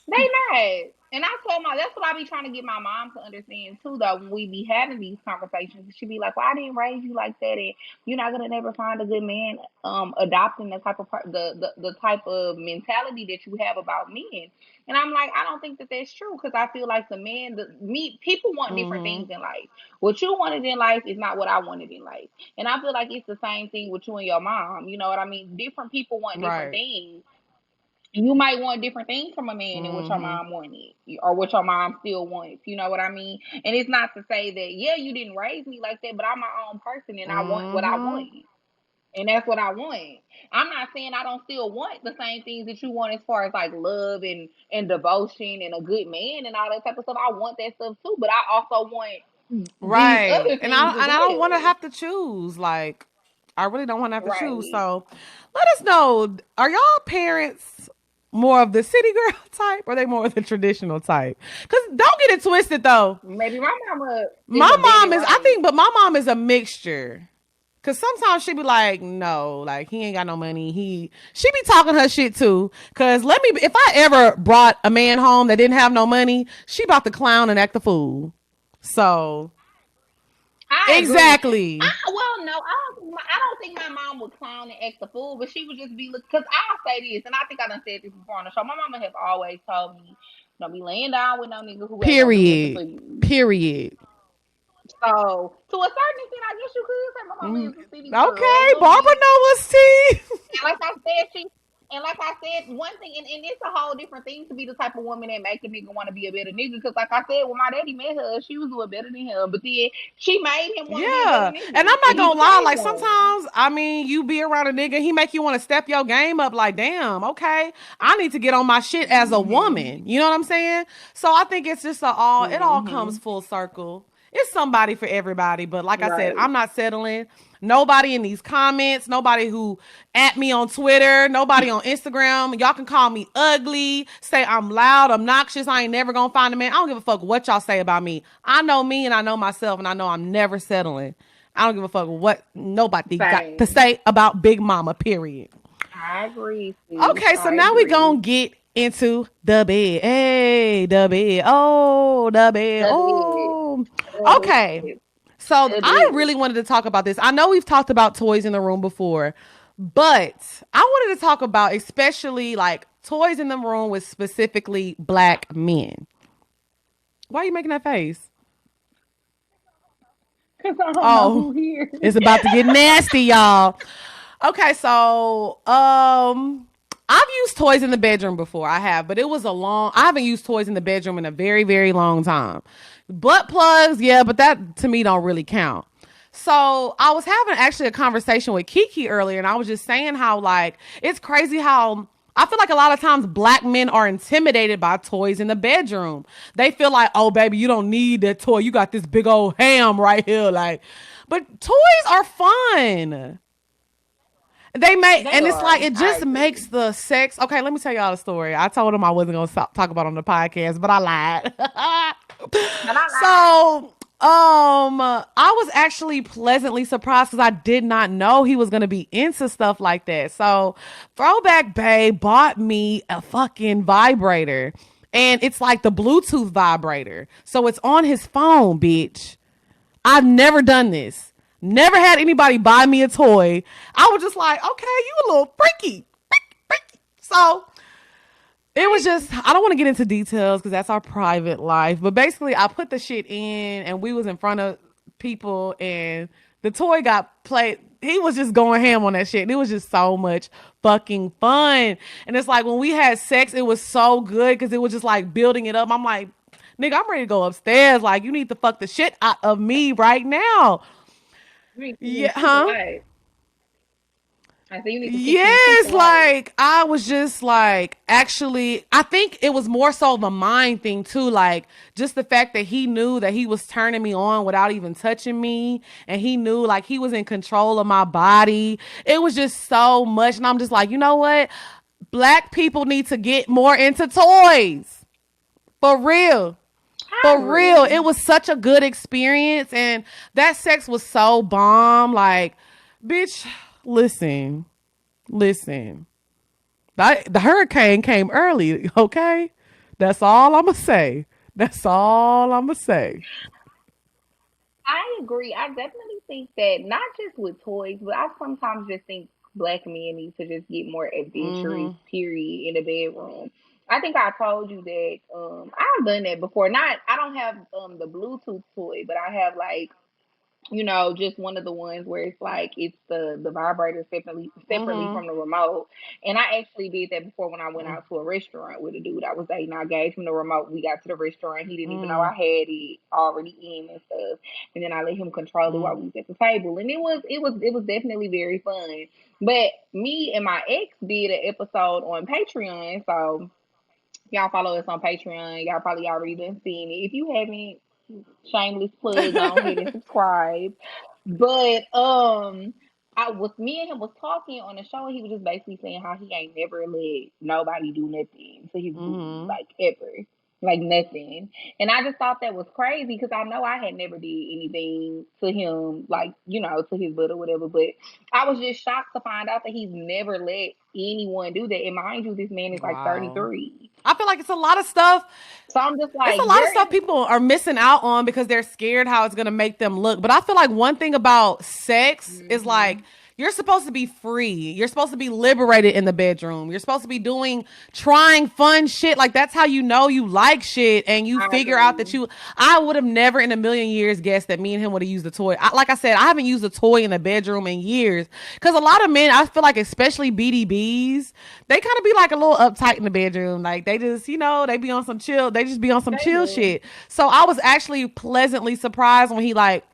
They not. And I told that's what I be trying to get my mom to understand too, though, when we be having these conversations. She be like, well, I didn't raise you like that, and you're not gonna never find a good man adopting the type of the type of mentality that you have about men. And I'm like, I don't think that that's true, because I feel like people want different Mm-hmm. things in life. What you wanted in life is not what I wanted in life. And I feel like it's the same thing with you and your mom. You know what I mean? Different people want different Right. things. You might want different things from a man than what your Mm-hmm. mom wanted, or what your mom still wants. You know what I mean? And it's not to say that, yeah, you didn't raise me like that, but I'm my own person and I want what I Mm-hmm. want. And that's what I want. I'm not saying I don't still want the same things that you want, as far as like love and devotion and a good man and all that type of stuff. I want that stuff too, but I also want these Right. other things as And I don't want to well. have to choose. Like, I really don't want to have to choose. Right. So let us know. Are y'all parents more of the city girl type, or are they more of the traditional type? Because don't get it twisted though. Maybe my mama is My a Betty mom is, I White. think, but my mom is a mixture. Cause sometimes she be like, no, like he ain't got no money. She be talking her shit too. Cause if I ever brought a man home that didn't have no money, she about to clown and act the fool. So I agree. exactly. Well, no, I don't think my mom would clown and act the fool, but she would just be look. Because I'll say this, and I think I done said this before on the show. My mama has always told me, "Don't be laying down with no nigga who ain't gonna do nothing for Period. you." Period. So, to a certain extent, I guess you could say my mama Mm, is a city girl a okay, little Barbara bit. Noah's tea. And like I said, one thing, and it's a whole different thing to be the type of woman that make a nigga want to be a better nigga. Because like I said, when my daddy met her, she was doing better than him, but then she made him want to be a better Yeah, and nigga, I'm not and he gonna lie. became Like one. sometimes, I mean, you be around a nigga, he make you want to step your game up. Like, damn, okay, I need to get on my shit as a Hmm. woman. You know what I'm saying? So I think it's just it all comes Hmm. full circle. It's somebody for everybody. But like I said, Right. I'm not settling. Nobody in these comments, nobody who at me on Twitter, nobody on Instagram. Y'all can call me ugly, say I'm loud, obnoxious. I ain't never gonna find a man. I don't give a fuck what y'all say about me. I know me and I know myself, and I know I'm never settling. I don't give a fuck what nobody got to Same. say about Big Mama, period. I agree, sis. Okay, so I now we agree. gonna get into the bed. Hey, the bed. Oh, the bed. That is. Oh. That Okay. is. So That I is. really wanted to talk about this. I know we've talked about toys in the room before, but I wanted to talk about especially like toys in the room with specifically black men. Why are you making that face? Because I don't know Oh, who here. it's about to get nasty, y'all. Okay, so I've used toys in the bedroom before. I have, but I haven't used toys in the bedroom in a very, very long time. Butt plugs, yeah, but that to me don't really count. So I was having actually a conversation with Kiki earlier, and I was just saying how like it's crazy how I feel like a lot of times black men are intimidated by toys in the bedroom. They feel like, oh baby, you don't need that toy. You got this big old ham right here, like. But toys are fun. They And it's like are. it I just makes agree. the sex. Okay, let me tell y'all a story. I told him I wasn't gonna talk about it on the podcast, but I lied. But I lied. So, I was actually pleasantly surprised because I did not know he was gonna be into stuff like that. So, Throwback Bay bought me a fucking vibrator, and it's like the Bluetooth vibrator, so it's on his phone, bitch. I've never done this. Never had anybody buy me a toy. I was just like, okay, you a little freaky. Freaky, freaky. So it was just, I don't want to get into details because that's our private life. But basically, I put the shit in and we was in front of people and the toy got played. He was just going ham on that shit. And it was just so much fucking fun. And it's like when we had sex, it was so good because it was just like building it up. I'm like, nigga, I'm ready to go upstairs. Like, you need to fuck the shit out of me right now. You Yeah, need to keep huh? away. I said you need to kick them feet Yes, away. like I was just like actually I think it was more so the mind thing too, like just the fact that he knew that he was turning me on without even touching me and he knew like he was in control of my body. It was just so much and I'm just like, "You know what? Black people need to get more into toys." For real. I For real. It agree. was such a good experience and that sex was so bomb like bitch, listen. Listen, the hurricane came early, okay? That's all I'm gonna say. That's all I'm gonna say. I agree. I definitely think that not just with toys, but I sometimes just think black men need to just get more adventurous, Mm-hmm. period, in the bedroom. I think I told you that I've done that before. Not I don't have the Bluetooth toy, but I have like just one of the ones where it's like it's the vibrator separately Mm-hmm. from the remote. And I actually did that before when I went out to a restaurant with a dude I was dating. I gave him the remote. We got to the restaurant. He didn't even know Mm-hmm. I had it already in and stuff. And then I let him control it while we was at the table. And it was definitely very fun. But me and my ex did an episode on Patreon. So y'all follow us on Patreon. Y'all probably already done seen it. If you haven't, shameless plug, go ahead and subscribe. But I was me and him was talking on the show, and he was just basically saying how he ain't never let nobody do nothing to his booty, Mm-hmm. like ever, like nothing. And I just thought that was crazy because I know I had never did anything to him, like to his butt or whatever. But I was just shocked to find out that he's never let anyone do that. And mind you, this man is like Wow. 33. I feel like it's a lot of stuff. So I'm just It's like, a lot of stuff people are missing out on because they're scared how it's gonna make them look. But I feel like one thing about sex is like hmm you're supposed to be free. You're supposed to be liberated in the bedroom. You're supposed to be trying fun shit. Like that's how you know you like shit and you I figure out that agree. you. I would have never in a million years guessed that me and him would have used a toy. Like I said, I haven't used a toy in the bedroom in years because a lot of men, I feel like, especially BDBs, they kind of be like a little uptight in the bedroom. Like they just, they be on some chill. They just be on some They chill do. shit. So I was actually pleasantly surprised when he like.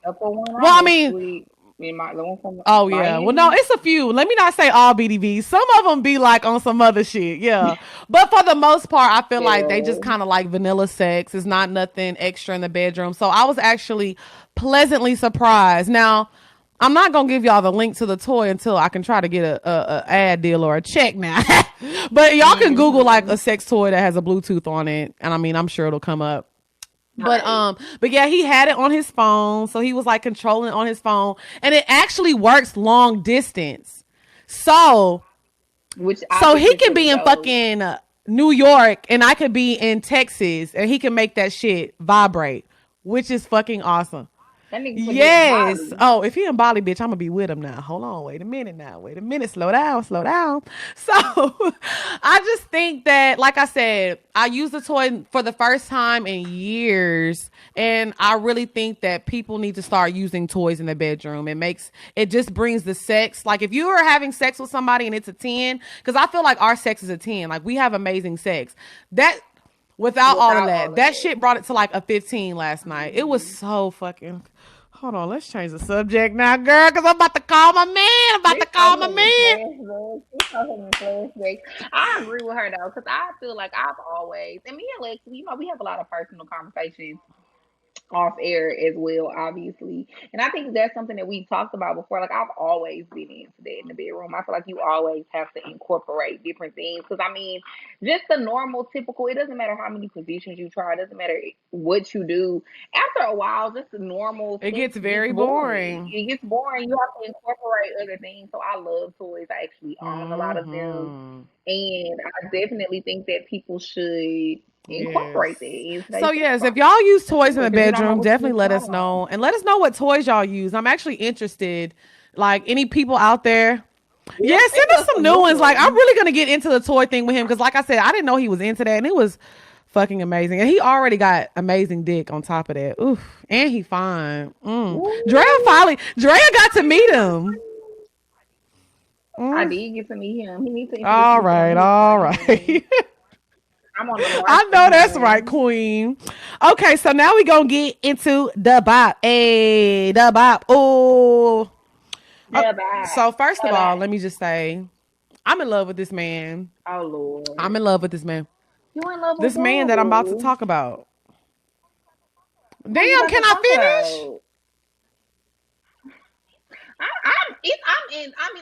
That's the one I Well, I messed mean, with. In my the one from oh yeah. Well, no, Miami. it's a few. Let me not say all BDBs. Some of them be like on some other shit. Yeah. But for the most part, I feel like they just Yeah. kind of like vanilla sex. It's not nothing extra in the bedroom. So I was actually pleasantly surprised. Now, I'm not gonna give y'all the link to the toy until I can try to get a ad deal or a check now. But y'all can Google like hmm a sex toy that has a Bluetooth on it, and I mean I'm sure it'll come up. But Right. but yeah, he had it on his phone, so he was like controlling it on his phone, and it actually works long distance. So Which I so think he is can really be in dope. fucking New York, and I could be in Texas, and he can make that shit vibrate, which is fucking awesome. That nigga could be in Yes. Bali. Oh, if he in Bali, bitch, I'm gonna be with him now. Hold on, wait a minute now. Wait a minute. Slow down, slow down. So I just think that, like I said, I used the toy for the first time in years. And I really think that people need to start using toys in the bedroom. It just brings the sex. Like if you are having sex with somebody and it's a 10, because I feel like our sex is a 10. Like we have amazing sex. That Without all of Without all that, of that that. shit brought it to like a 15 last night. It was hmm so fucking. Hold on, let's change the subject now, girl, because I'm about to call my man. I'm about to This call so my having man. flashbacks. This so having flashbacks. I agree with her though, because I feel like I've always, and me and Lex, we have a lot of personal conversations off air as well, obviously. And I think that's something that we talked about before. Like I've always been into that in the bedroom. I feel like you always have to incorporate different things. Because I mean, just the normal, typical. It doesn't matter how many positions you try. It doesn't matter what you do. After a while, just the normal It sex gets gets very boring. boring. It gets boring. You have to incorporate other things. So I love toys. I actually own a lot of them, Mm-hmm. and I definitely think that people should Yes. incorporate that into their So sex yes, if life. y'all use For toys in sure, the because you don't know bedroom, what you definitely get let yourself us on. know. And let us know what toys y'all use. I'm actually interested. Like any people out there. Yeah, Yeah, send send us us some some new new ones. Like I'm ones. really gonna get into the toy thing with him because, like I said, I didn't know he was into that, and it was fucking amazing. And he already got amazing dick on top of that. Oof, and he fine. Ooh, Drea got to meet him. I Mm. did get to meet him. He needs to introduce All me to some right, of his all friends. right. I'm on the I march for know that's right, him. Queen. Okay, so now we gonna get into the bop. Hey, the bop. Oh. Yeah, bye. So first of Bye all, bye. let me just say, I'm in love with this man. Oh I'm Lord, in love with this man. you in love with This man that I'm about to who? talk about. Who you Damn, about can to I talk finish? about?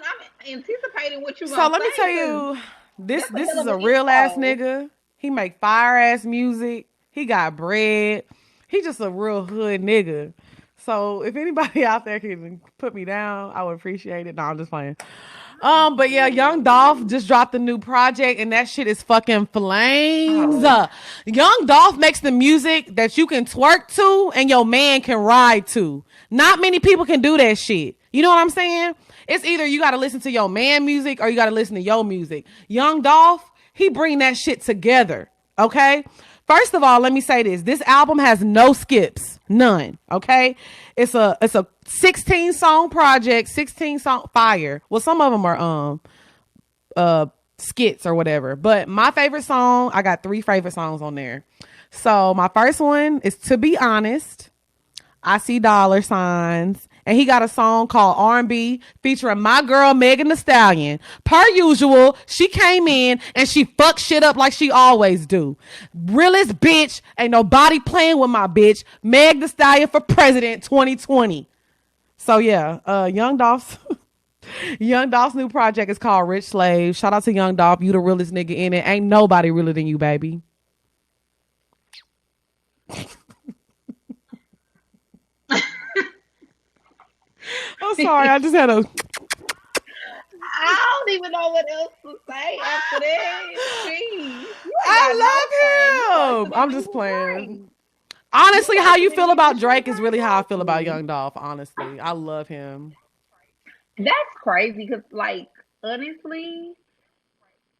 I'm anticipating what you So gonna let me tell say because you, this that's a this hell is of an a real ass intro. nigga. He make fire ass music. He got bread. He just a real hood nigga. So if anybody out there can put me down, I would appreciate it. No, I'm just playing. But yeah, Young Dolph just dropped a new project, and that shit is fucking flames. Oh, Young Dolph makes the music that you can twerk to and your man can ride to. Not many people can do that shit. You know what I'm saying? It's either you got to listen to your man music or you got to listen to your music. Young Dolph, he bring that shit together. Okay. First of all, let me say this. This album has no skips. None. Okay. It's a 16 song project, 16 song fire. Well, some of them are uh skits or whatever. But my favorite song, I got 3 favorite songs on there. So my first one is To Be Honest. I See Dollar Signs. And he got a song called R&B featuring my girl Megan Thee Stallion. Per usual, she came in and she fucked shit up like she always do. Realest bitch. Ain't nobody playing with my bitch. Meg Thee Stallion for president 2020. So yeah, Young Dolph's Young Dolph's new project is called Rich Slave. Shout out to Young Dolph. You the realest nigga in it. Ain't nobody realer than you, baby. I'm sorry. I just had a I don't even know what else to say after that. Jeez, you ain't got I no love shame. You him. I'm personally just was playing. right. You Honestly, how you feel personally about was right Drake is by really how I feel about me. Young Dolph. Honestly, I love him. That's crazy because, like, honestly,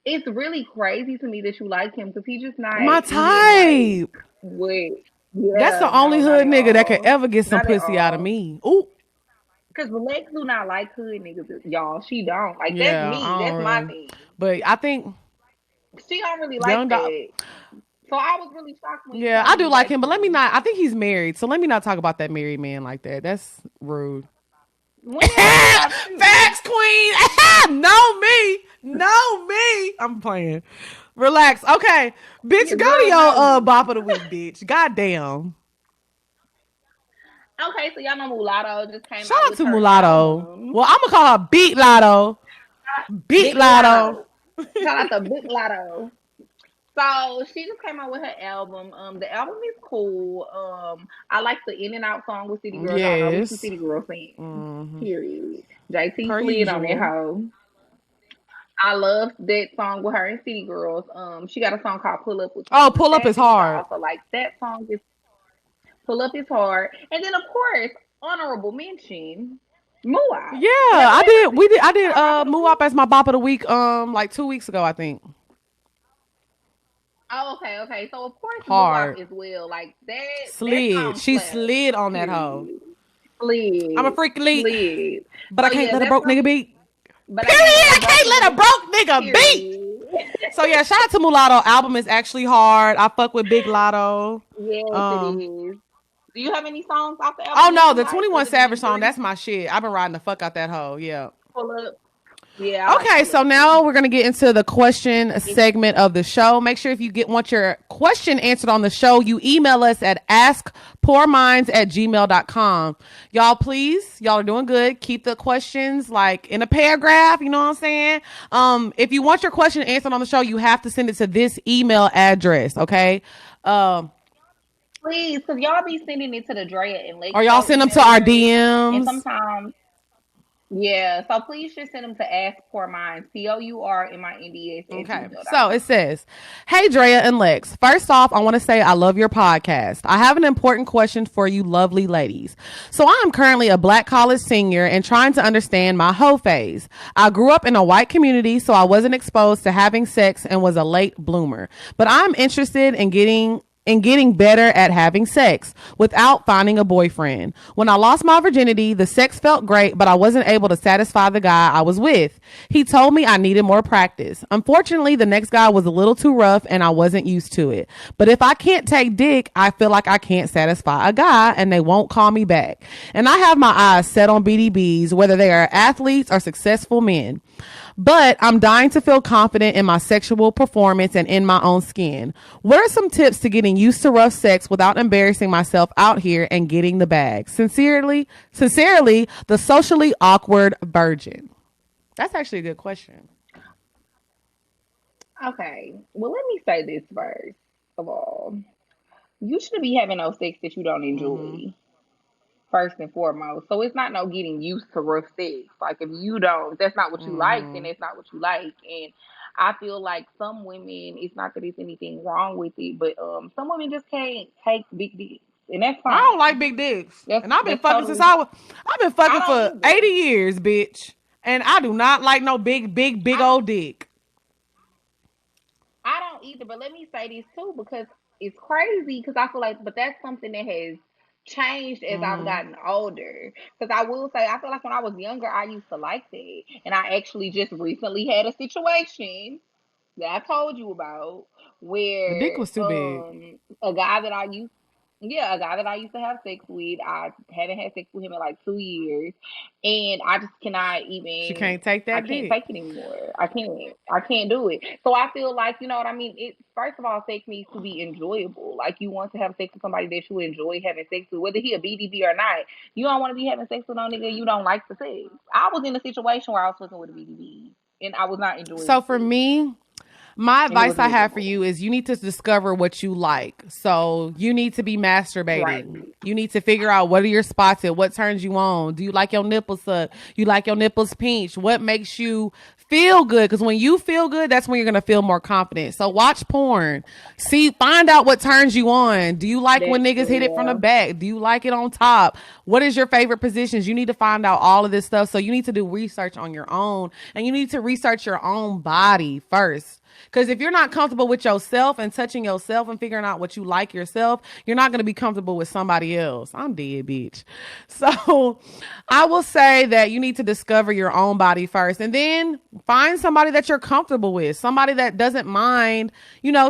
it's really crazy to me that you like him because he's just not My even like type. what. That's Yeah, the only no, not hood at nigga that could all. ever get some Not at pussy out of all. me. Ooh, Because Lex do not like hood niggas, y'all. She don't. Like, that's yeah, me. I don't That's my really. thing. But I think She don't really like Young Dolph. that. So I was really shocked when you Yeah, told I me do you like liked him, but let me him. not. I think he's married, so let me not talk about that married man like that. That's rude. When did I say about you? Facts, queen. Know me. Know me. I'm playing. Relax. Okay. Bitch, Your go to girl your know you. bop of the week, bitch. Goddamn. Okay, so y'all know Mulatto just came Shout out out with to her Mulatto. album. Well, I'm gonna call her Beat Lotto. Beat Big Lotto. Lotto. Shout out to Big Lotto. So she just came out with her album. The album is cool. I like the In and Out song with City Girls. Y'all know we some Yes. City Girl fans. Hmm. Period. JT Per slid on that usual. hoe. I love that song with her and City Girls. She got a song called Pull Up with Oh, Twenty One pull up is Savage. I hard. also like that song. Is Pull Up is hard. And then of course, honorable mention, Muai. Yeah, Have I we ever did. seen We did. I him in did. our Bop of the Muop Week? as my bop of the week. Like 2 weeks ago, I think. Oh, okay, okay. So of course Muap Hard. as well. Like that Slid. song She slaps. slid on that hoe. Period. I'm a Slid. freak elite, Slid. but I So can't yeah, let a that broke nigga song. beat. But I can't let Period. a I broke can't let a nigga. broke nigga beat. Period. So yeah, shout out to Mulatto. Album is actually hard. I fuck with Big Lotto. Yes, it Um. is. Do you have any songs off the Oh album that no, you the like 21 other than Savage them song. three? That's my shit. I've been riding the fuck out that hoe. Yeah. Pull up. Yeah, I like Okay, Pull so Up too. now we're gonna get into the question It, segment of the show. Make sure if you want your question answered on the show, you email us at askpoorminds@gmail.com. Y'all, please, y'all are doing good. Keep the questions like in a paragraph, you know what I'm saying? If you want your question answered on the show, you have to send it to this email address, okay? Um, please, because y'all be sending it to the Drea and Lake or y'all Show send them to email our address. And DMs. sometimes, yeah, so please just send them to Ask Poor Minds, POURMINDS at Okay, so it gmail.com. says, Hey, Drea and Lex. First off, I want to say I love your podcast. I have an important question for you, lovely ladies. So, I am currently a black college senior and trying to understand my hoe phase. I grew up in a white community, so I wasn't exposed to having sex and was a late bloomer. But I'm interested in getting better at having sex without finding a boyfriend. When I lost my virginity, the sex felt great, but I wasn't able to satisfy the guy I was with. He told me I needed more practice. Unfortunately, the next guy was a little too rough and I wasn't used to it. But if I can't take dick, I feel like I can't satisfy a guy and they won't call me back. And I have my eyes set on BDBs, whether they are athletes or successful men. But I'm dying to feel confident in my sexual performance and in my own skin. What are some tips to getting used to rough sex without embarrassing myself out here and getting the bag? Sincerely, the socially awkward virgin. That's actually a good question. Okay, well, let me say this first of all. You shouldn't be having no sex that you don't Mm-hmm. enjoy. first and foremost. So it's not no getting used to rough sex. Like if you don't, if that's not what you like, then Mm-hmm. that's not what you like. And I feel like some women, it's not that there's anything wrong with it, but some women just can't take big dicks, and that's I don't like fine. big dicks, That's and I've been that's fucking since totally. I've been I fucking don't for either. 80 years, bitch, and I do not like no big I don't. old dick. I don't either. But let me say this too, because it's crazy. Because I feel like, but that's something that has changed as I've Mm-hmm. gotten older. Because I will say, I feel like when I was younger, I used to like that, and I actually just recently had a situation that I told you about The dick where was too big. a guy that I used yeah, a guy that I used to have sex with, I haven't had sex with him in like 2 years, and I just cannot She even. can't take I that can't dick. take it anymore. I can't. I can't do it. So I feel like, you know what I mean. It first of all, sex needs to be enjoyable. Like you want to have sex with somebody that you enjoy having sex with, whether he a BDB or not. You don't want to be having sex with no nigga you don't like the sex. I was in a situation where I was fucking with a BDB, and I was not enjoying So the for sex, me, my and it was advice I have for miserable. you is you need to discover what you like. So you need to be Right. masturbating. You need to figure out what are your spots and what turns you on. Do you like your nipples sucked? You like your nipples pinched? What makes you feel good? Because when you feel good, that's when you're gonna feel more confident. So watch porn. See, find out what turns you on. Do you like when That's niggas hit true. it from the Yeah. back? Do you like it on top? What is your favorite positions? You need to find out all of this stuff. So you need to do research on your own, and you need to research your own body first. Because if you're not comfortable with yourself and touching yourself and figuring out what you like yourself, you're not going to be comfortable with somebody else. I'm dead, bitch. So I will say that you need to discover your own body first and then find somebody that you're comfortable with, somebody that doesn't mind,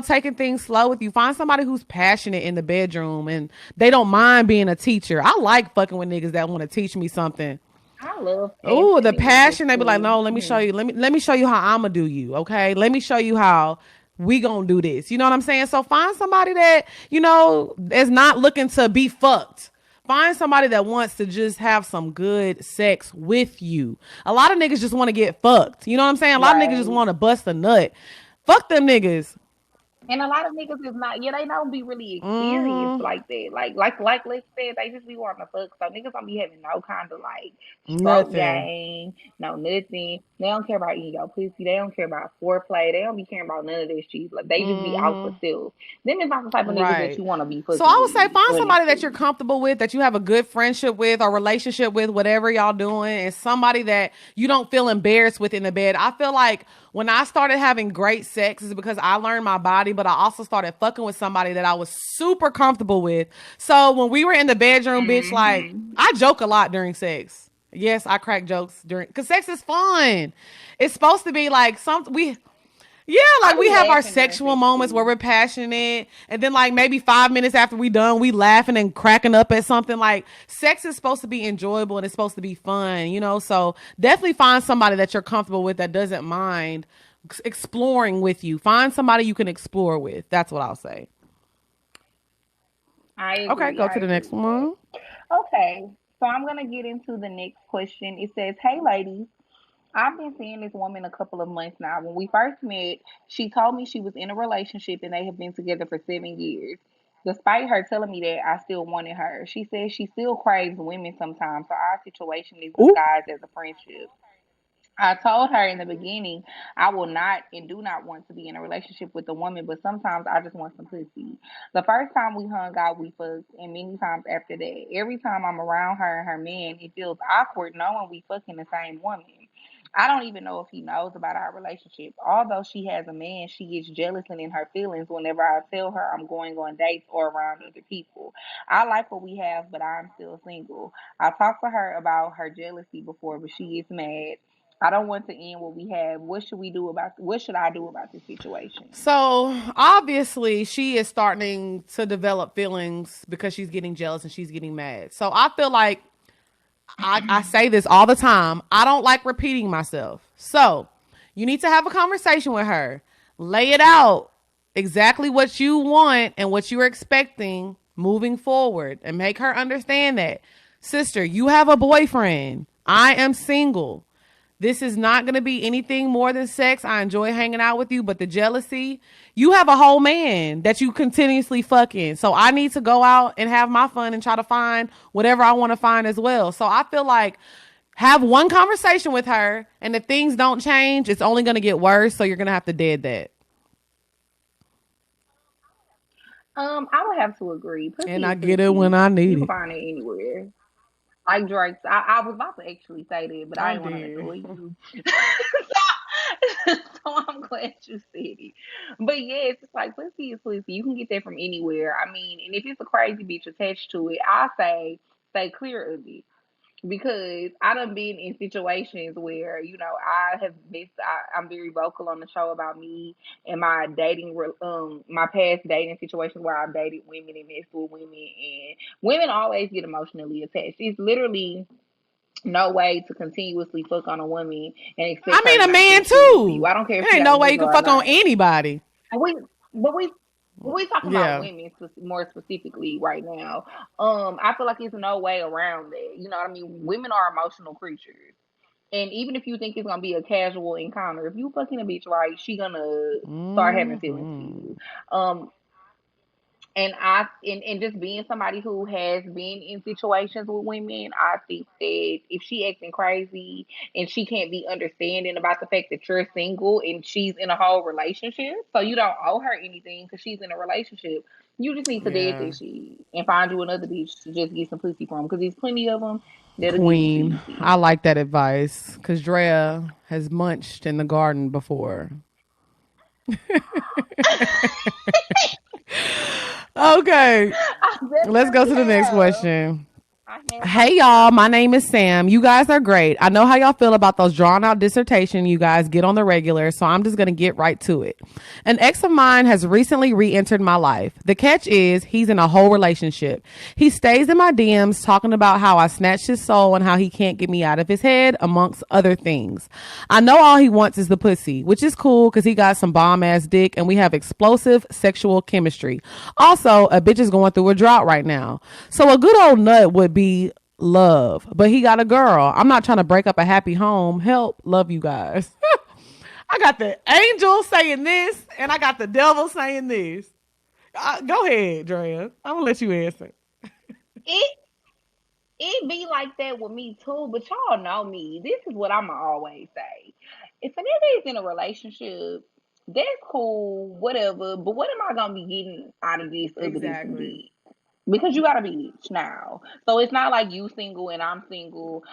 taking things slow with you. Find somebody who's passionate in the bedroom and they don't mind being a teacher. I like fucking with niggas that want to teach me something. I love Oh, the passionate niggas passion. They be like, too. no, let me show you. Let me show you how I'ma do you. Okay. Let me show you how we gonna do this. You know what I'm saying? So find somebody that, is not looking to be fucked. Find somebody that wants to just have some good sex with you. A lot of niggas just want to get fucked. You know what I'm saying? A lot of niggas just Right. want to bust a nut. Fuck them niggas. And a lot of niggas is not, yeah, they don't be really experienced Mm-hmm. like that. Like Lex said, they just be wanting to fuck. So niggas don't be having no kind of like stroke Nothing. game, no nothing. They don't care about eating your pussy. They don't care about foreplay. They don't be caring about none of that shit. Like they just be out for Mm-hmm. self. Them is not the type of niggas that Right. you want to be So fucking I would say with, find somebody that you're honestly. comfortable with, that you have a good friendship with or relationship with, whatever y'all doing, and somebody that you don't feel embarrassed with in the bed. I feel like when I started having great sex is because I learned my body, but I also started fucking with somebody that I was super comfortable with. So when we were in the bedroom, bitch, like Hmm. I joke a lot during sex. Yes, I crack jokes during because sex is fun. It's supposed to be like some we yeah, I like we be have our laughing during sexual sex moments where too. we're passionate, and then like maybe 5 minutes after we done, we laughing and cracking up at something. Like sex is supposed to be enjoyable and it's supposed to be fun. So definitely find somebody that you're comfortable with that doesn't mind exploring with you. Find somebody you can explore with. That's what I'll say. I Okay, agree. go I to the agree next with that. one. Okay, so I'm gonna get into the next question. It says, "Hey, ladies, I've been seeing this woman a couple of months now. When we first met, she told me she was in a relationship and they have been together for 7 years. Despite her telling me that, I still wanted her. She says she still craves women sometimes, so our situation is Ooh. disguised as a friendship. I told her in the beginning I will not and do not want to be in a relationship with a woman, but sometimes I just want some pussy. The first time we hung out, we fucked, and many times after that. Every time I'm around her and her man, it feels awkward knowing we fucking the same woman. I don't even know if he knows about our relationship. Although she has a man, she gets jealous and in her feelings whenever I tell her I'm going on dates or around other people. I like what we have, but I'm still single. I talked to her about her jealousy before, but she gets mad. I don't want to end what we have. What should I do about this situation? So obviously she is starting to develop feelings because she's getting jealous and she's getting mad. So I feel like I say this all the time. I don't like repeating myself. So you need to have a conversation with her. Lay it out exactly what you want and what you're expecting moving forward and make her understand that. Sister, you have a boyfriend. I am single. This is not going to be anything more than sex. I enjoy hanging out with you, but the jealousy, you have a whole man that you continuously fucking. So I need to go out and have my fun and try to find whatever I want to find as well. So I feel like have one conversation with her, and if things don't change, it's only going to get worse. So you're going to have to dead that. I would have to agree. And Pussy I is get it when pussy. I You need can it. find it anywhere. Like Drake's, I was about to actually say that, but I I didn't want to did. annoy you. So I'm glad you said it. But yes, it's like pussy is pussy. You can get that from anywhere. I mean, and if it's a crazy bitch attached to it, I say stay clear of it. Because I done been in situations where I have missed. I'm very vocal on the show about me and my my past dating situations where I've dated women and messed with women, and women always get emotionally attached. It's literally no way to continuously fuck on a woman and expect I her mean, to a not man feel feelings for you. too. I don't care if There she ain't got a no way you nigga can or fuck on not. anybody. And we talking about Yeah. women more specifically right now. I feel like there's no way around that. You know what I mean? Women are emotional creatures. And even if you think it's gonna be a casual encounter, if you fucking a bitch right, she gonna start having feelings for Mm-hmm. you. Um, and just being somebody who has been in situations with women, I think that if she acting crazy and she can't be understanding about the fact that you're single and she's in a whole relationship, so you don't owe her anything because she's in a relationship. You just need to dead Yeah. that shit and find you another bitch to just get some pussy from because there's plenty of them that'll give it to Queen. you, I sis. like that advice because Drea has munched in the garden before. Okay. I Let's go definitely to the next have. question. I have my Hey y'all, my share. name is Sam. You guys are great. I know how y'all feel about those drawn out dissertation you guys get on the regular, so I'm just going to get right to it. An ex of mine has recently re-entered my life. The catch is he's in a whole relationship. He stays in my DMs talking about how I snatched his soul and how he can't get me out of his head, amongst other things. I know all he wants is the pussy, which is cool because he got some bomb ass dick and we have explosive sexual chemistry. Also, a bitch is going through a drought right now. So a good old nut would be love, but he got a girl. I'm not trying to break up a happy home. Help, love you guys. I got the angel saying this, and I got the devil saying this. Go ahead, Drea. I'm gonna let you answer. It it be like that with me too, but y'all know me. This is what I'ma always say. If a nigga is in a relationship, that's cool, whatever. But what am I gonna be getting out of this other than some Exactly. dick? Because you got a bitch now. So it's not like you single and I'm single.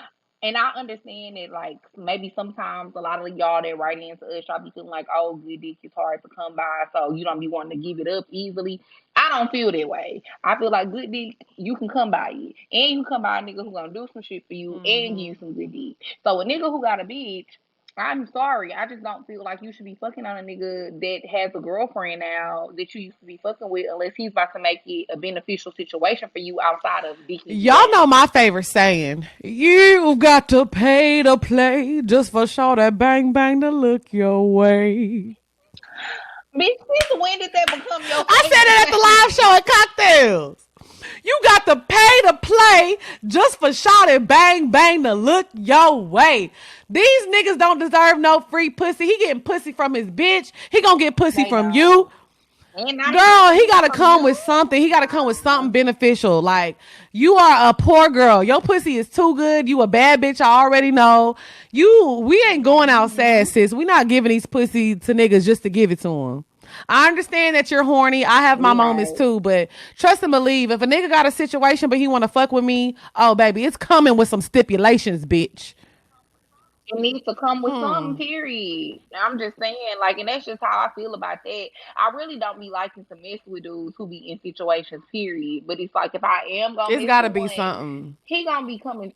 And I understand that, like, maybe sometimes a lot of y'all that write into us, y'all be feeling like, oh, good dick is hard to come by, so you don't be wanting to give it up easily. I don't feel that way. I feel like good dick, you can come by it. And you can come by a nigga who gonna do some shit for you and give you some good dick. So a nigga who got a bitch, I'm sorry. I just don't feel like you should be fucking on a nigga that has a girlfriend now that you used to be fucking with unless he's about to make it a beneficial situation for you outside of dick eating Y'all know game. my favorite saying. You got to pay to play just for sure that bang bang to look your way. Bitch, since when did that become your I said favorite it at the live saying? show at Cocktails. You got to pay to play just for shot and bang bang to look your way. These niggas don't deserve no free pussy. He getting pussy from his bitch. He gonna get pussy They from you. don't. And now he Girl, gonna he get it gotta from come you. with something. He gotta come with something Wow. beneficial. Like, you are a poor girl. Your pussy is too good. You a bad bitch. I already know. We ain't going outside, Mm-hmm. sis. We not giving these pussy to niggas just to give it to them. I understand that you're horny. I have my We moments right. too, but trust and believe. If a nigga got a situation, but he want to fuck with me, oh baby, it's coming with some stipulations, bitch. It needs to come with something, Hmm. period. I'm just saying, like, and that's just how I feel about that. I really don't be liking to mess with dudes who be in situations, period. But it's like if I am gonna It's mess got to with be one, something. he gonna be coming.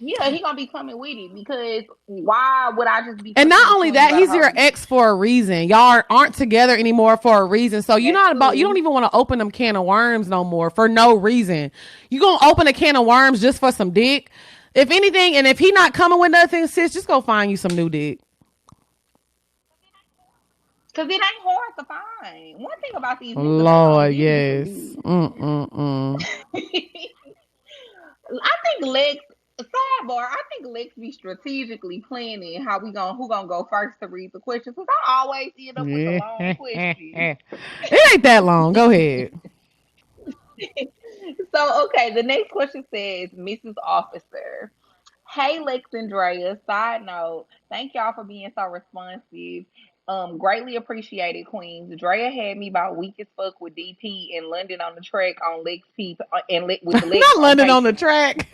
Yeah, he gonna be coming with it because why would I just be And fucking not with only you and you that, got a he's whole your bitch? ex for a reason. Y'all aren't together anymore for a reason. So you're That's not about. You don't true. even want to open them can of worms no more for no reason. You gonna open a can of worms just for some dick? If anything, and if he not coming with nothing, sis, just go find you some new dick. Cause it ain't hard to find. One thing about these niggas, they gonna Lord, give you some yes. dick. Mm-mm-mm. I think Lex. Sidebar, I think Lex be strategically planning how we going who gonna go first to read the questions. Cause I always end up with the Yeah. long questions. It ain't that long. Go ahead. So okay, the next question says, Mrs. Officer. Hey Lex and Drea, side note, thank y'all for being so responsive. Greatly appreciated, Queens. Drea had me about weak as fuck with DP in London on the track on Lex P and with Lex Not on London on the Patreon. track.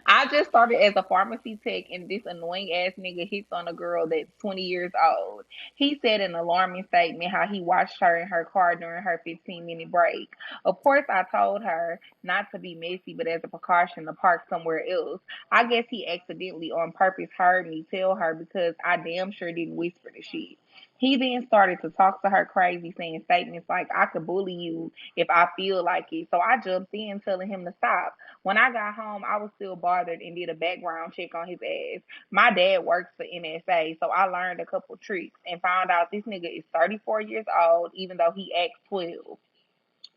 I just started as a pharmacy tech, and this annoying ass nigga hits on a girl that's 20 years old. He said in an alarming statement how he watched her in her car during her 15-minute break. Of course, I told her not to be messy, but as a precaution to park somewhere else. I guess he accidentally on purpose heard me tell her because I damn sure didn't whisper the shit. He then started to talk to her crazy, saying statements like, I could bully you if I feel like it. So I jumped in, telling him to stop. When I got home, I was still bothered and did a background check on his ass. My dad works for NSA, so I learned a couple tricks and found out this nigga is 34 years old, even though he acts 12.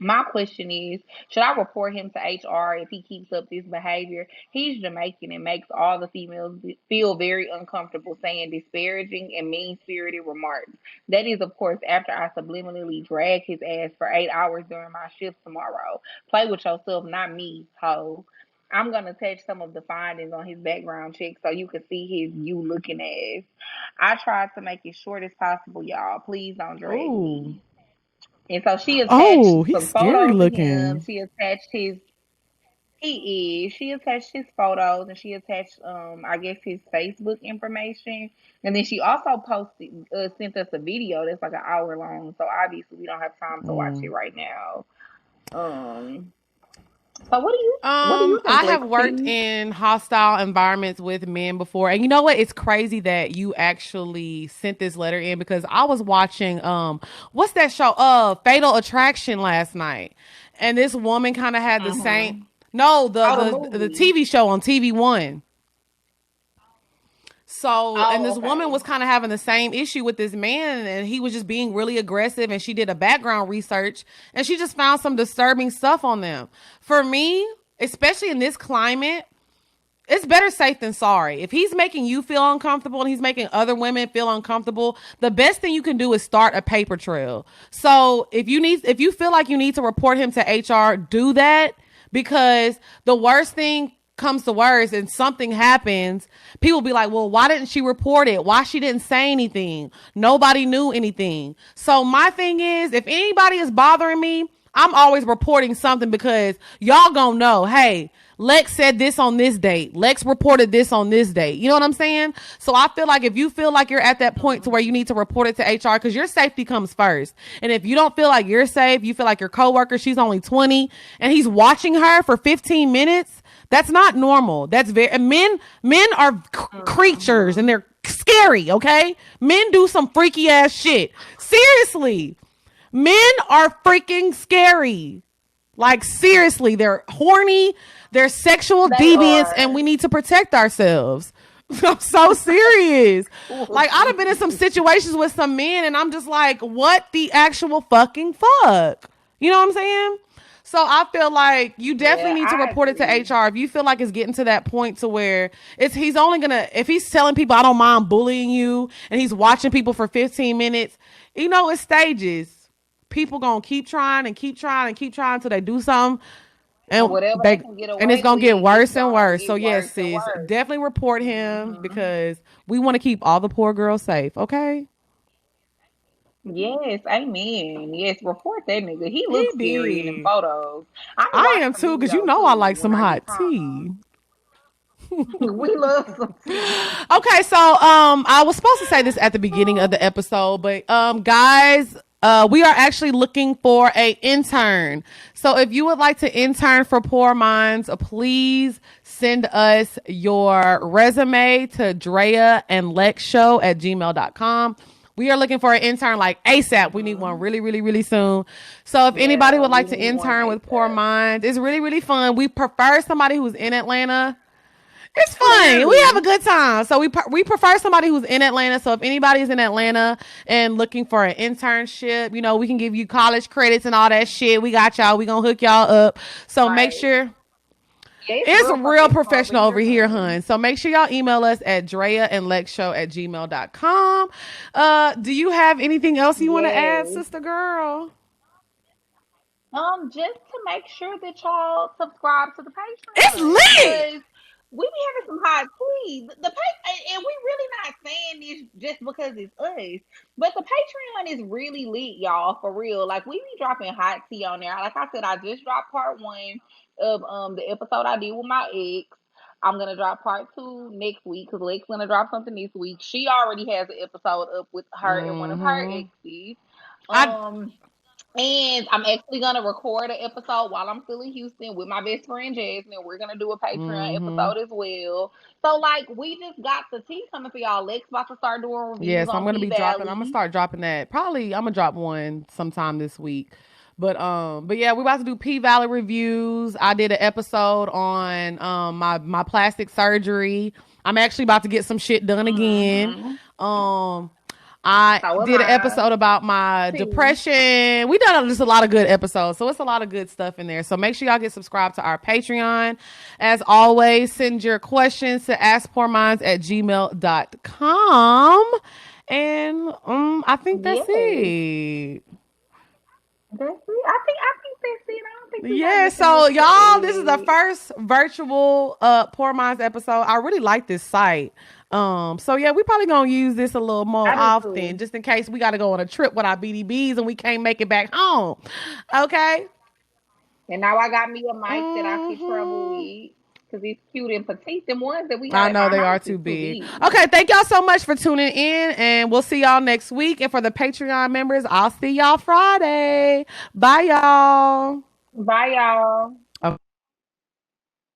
My question is, should I report him to HR if he keeps up this behavior? He's Jamaican and makes all the females feel very uncomfortable saying disparaging and mean spirited remarks. That is, of course, after I subliminally drag his ass for 8 hours during my shift tomorrow. Play with yourself, not me, ho. I'm gonna attach some of the findings on his background check so you can see his you looking ass. I tried to make it short as possible, y'all. Please don't drag Oh. me. And so she attached Oh, he's some scary photos of him. looking. She attached his he is. She attached his photos and she attached I guess his Facebook information. And then she also posted sent us a video that's like an hour long. So obviously we don't have time to watch it Mm. right now. Um so what do you think, I have Lex worked P? in hostile environments with men before. And you know what? It's crazy that you actually sent this letter in because I was watching what's that show? Fatal Attraction last night. And this woman kind of had the same Mm-hmm. no, Oh, the the movie. TV show on TV1. So, and Oh, this woman okay. was kind of having the same issue with this man, and he was just being really aggressive. And she did a background research, and she just found some disturbing stuff on them. For me, especially in this climate, it's better safe than sorry. If he's making you feel uncomfortable and he's making other women feel uncomfortable, the best thing you can do is start a paper trail. So if you feel like you need to report him to HR, do that because the worst thing comes to worst and something happens, people be like, well, why didn't she report it? Why she didn't say anything? Nobody knew anything. So my thing is, if anybody is bothering me, I'm always reporting something because y'all gonna know, hey, Lex said this on this date. Lex reported this on this date. You know what I'm saying? So I feel like if you feel like you're at that point to where you need to report it to HR, because your safety comes first. And if you don't feel like you're safe, you feel like your coworker, she's only 20 and he's watching her for 15 minutes. That's not normal. That's very men are creatures Mm-hmm. and they're scary, okay? Men do some freaky ass shit. Seriously. Men are freaking scary. Like seriously, they're horny, they're sexual They deviants, and we are. need to protect ourselves. I'm so serious. Like I've been in some situations with some men, and I'm just like, what the actual fucking fuck? You know what I'm saying? So I feel like you definitely Yeah, need to I report it to agree. HR if you feel like it's getting to that point to where it's he's only gonna if he's telling people I don't mind bullying you and he's watching people for 15 minutes, you know, it's stages. People gonna keep trying and keep trying and keep trying until they do something And and whatever they they can get and it's away gonna with, get it's worse and gonna worse. So get yes, worse and sis, worse. definitely report him Hmm. because we want to keep all the poor girls safe. Okay, Yes, amen. Yes, report that nigga. He he looks scary in them did. photos. I'm gonna I watch am the too movie because you though know I too like when some I get hot time. tea. We love some tea. Okay, so I was supposed to say this at the beginning of the episode, but guys, we are actually looking for a intern. So if you would like to intern for Poor Minds, please send us your resume to Drea and Lex Show at gmail.com. We are looking for an intern like ASAP. We need one Hmm. really, really, really soon. So if anybody Yeah, would we like to need one intern with Poor ASAP. Minds, it's really, really fun. We prefer somebody who's in Atlanta. It's fun. We have a Clearly. good time. So we prefer somebody who's in Atlanta. So if anybody is in Atlanta and looking for an internship, you know, we can give you college credits and all that shit. We got y'all. We gonna hook y'all up. So make Right. sure It's It's real real professional over professional over here, here, honey. hun. So make sure y'all email us at dreaandlexshow@gmail.com. Do you have anything else you want to add, Yes. sister girl? Just to make sure that y'all subscribe to the It's Patreon lit. because we be having some hot tea. The and we really not saying this just because it's us, but the Patreon is really lit, y'all, for real. Like we be dropping hot tea on there. Like I said, I just dropped part one of the episode I did with my ex. I'm gonna drop part two next week because Lex gonna drop something this week. She already has an episode up with her and one of her Mm-hmm. exes. I Um, and I'm actually gonna record an episode while I'm still in Houston with my best friend Jasmine. We're gonna do a Patreon mm-hmm. episode as well. So like we just got the tea coming for y'all. Lex about to start doing reviews Yes, I'm on gonna P be dropping. I'm gonna Valley. start dropping that. Probably I'm gonna drop one sometime this week. But yeah, we're about to do P Valley reviews. I did an episode on my plastic surgery. I'm actually about to get some shit done again. Mm-hmm. Um I So am did an I. episode about my See. depression. We done just a lot of good episodes. So it's a lot of good stuff in there. So make sure y'all get subscribed to our Patreon. As always, send your questions to askpoorminds@gmail.com. And I think that's Yes. it. That's it. I think that's it. I don't think we got Yeah, nothing so else to y'all, this is the add. first virtual Poor Minds episode. I really like this site. So yeah, we probably gonna use this a little more I do often, too. just in case we gotta go on a trip with our BDBs and we can't make it back home. Okay. And now I got me a mic that I could travel Hmm. with because it's cute and petite. The ones that we got I at know my they are house too is too big. big. Okay, thank y'all so much for tuning in, and we'll see y'all next week. And for the Patreon members, I'll see y'all Friday. Bye, y'all. Bye, y'all.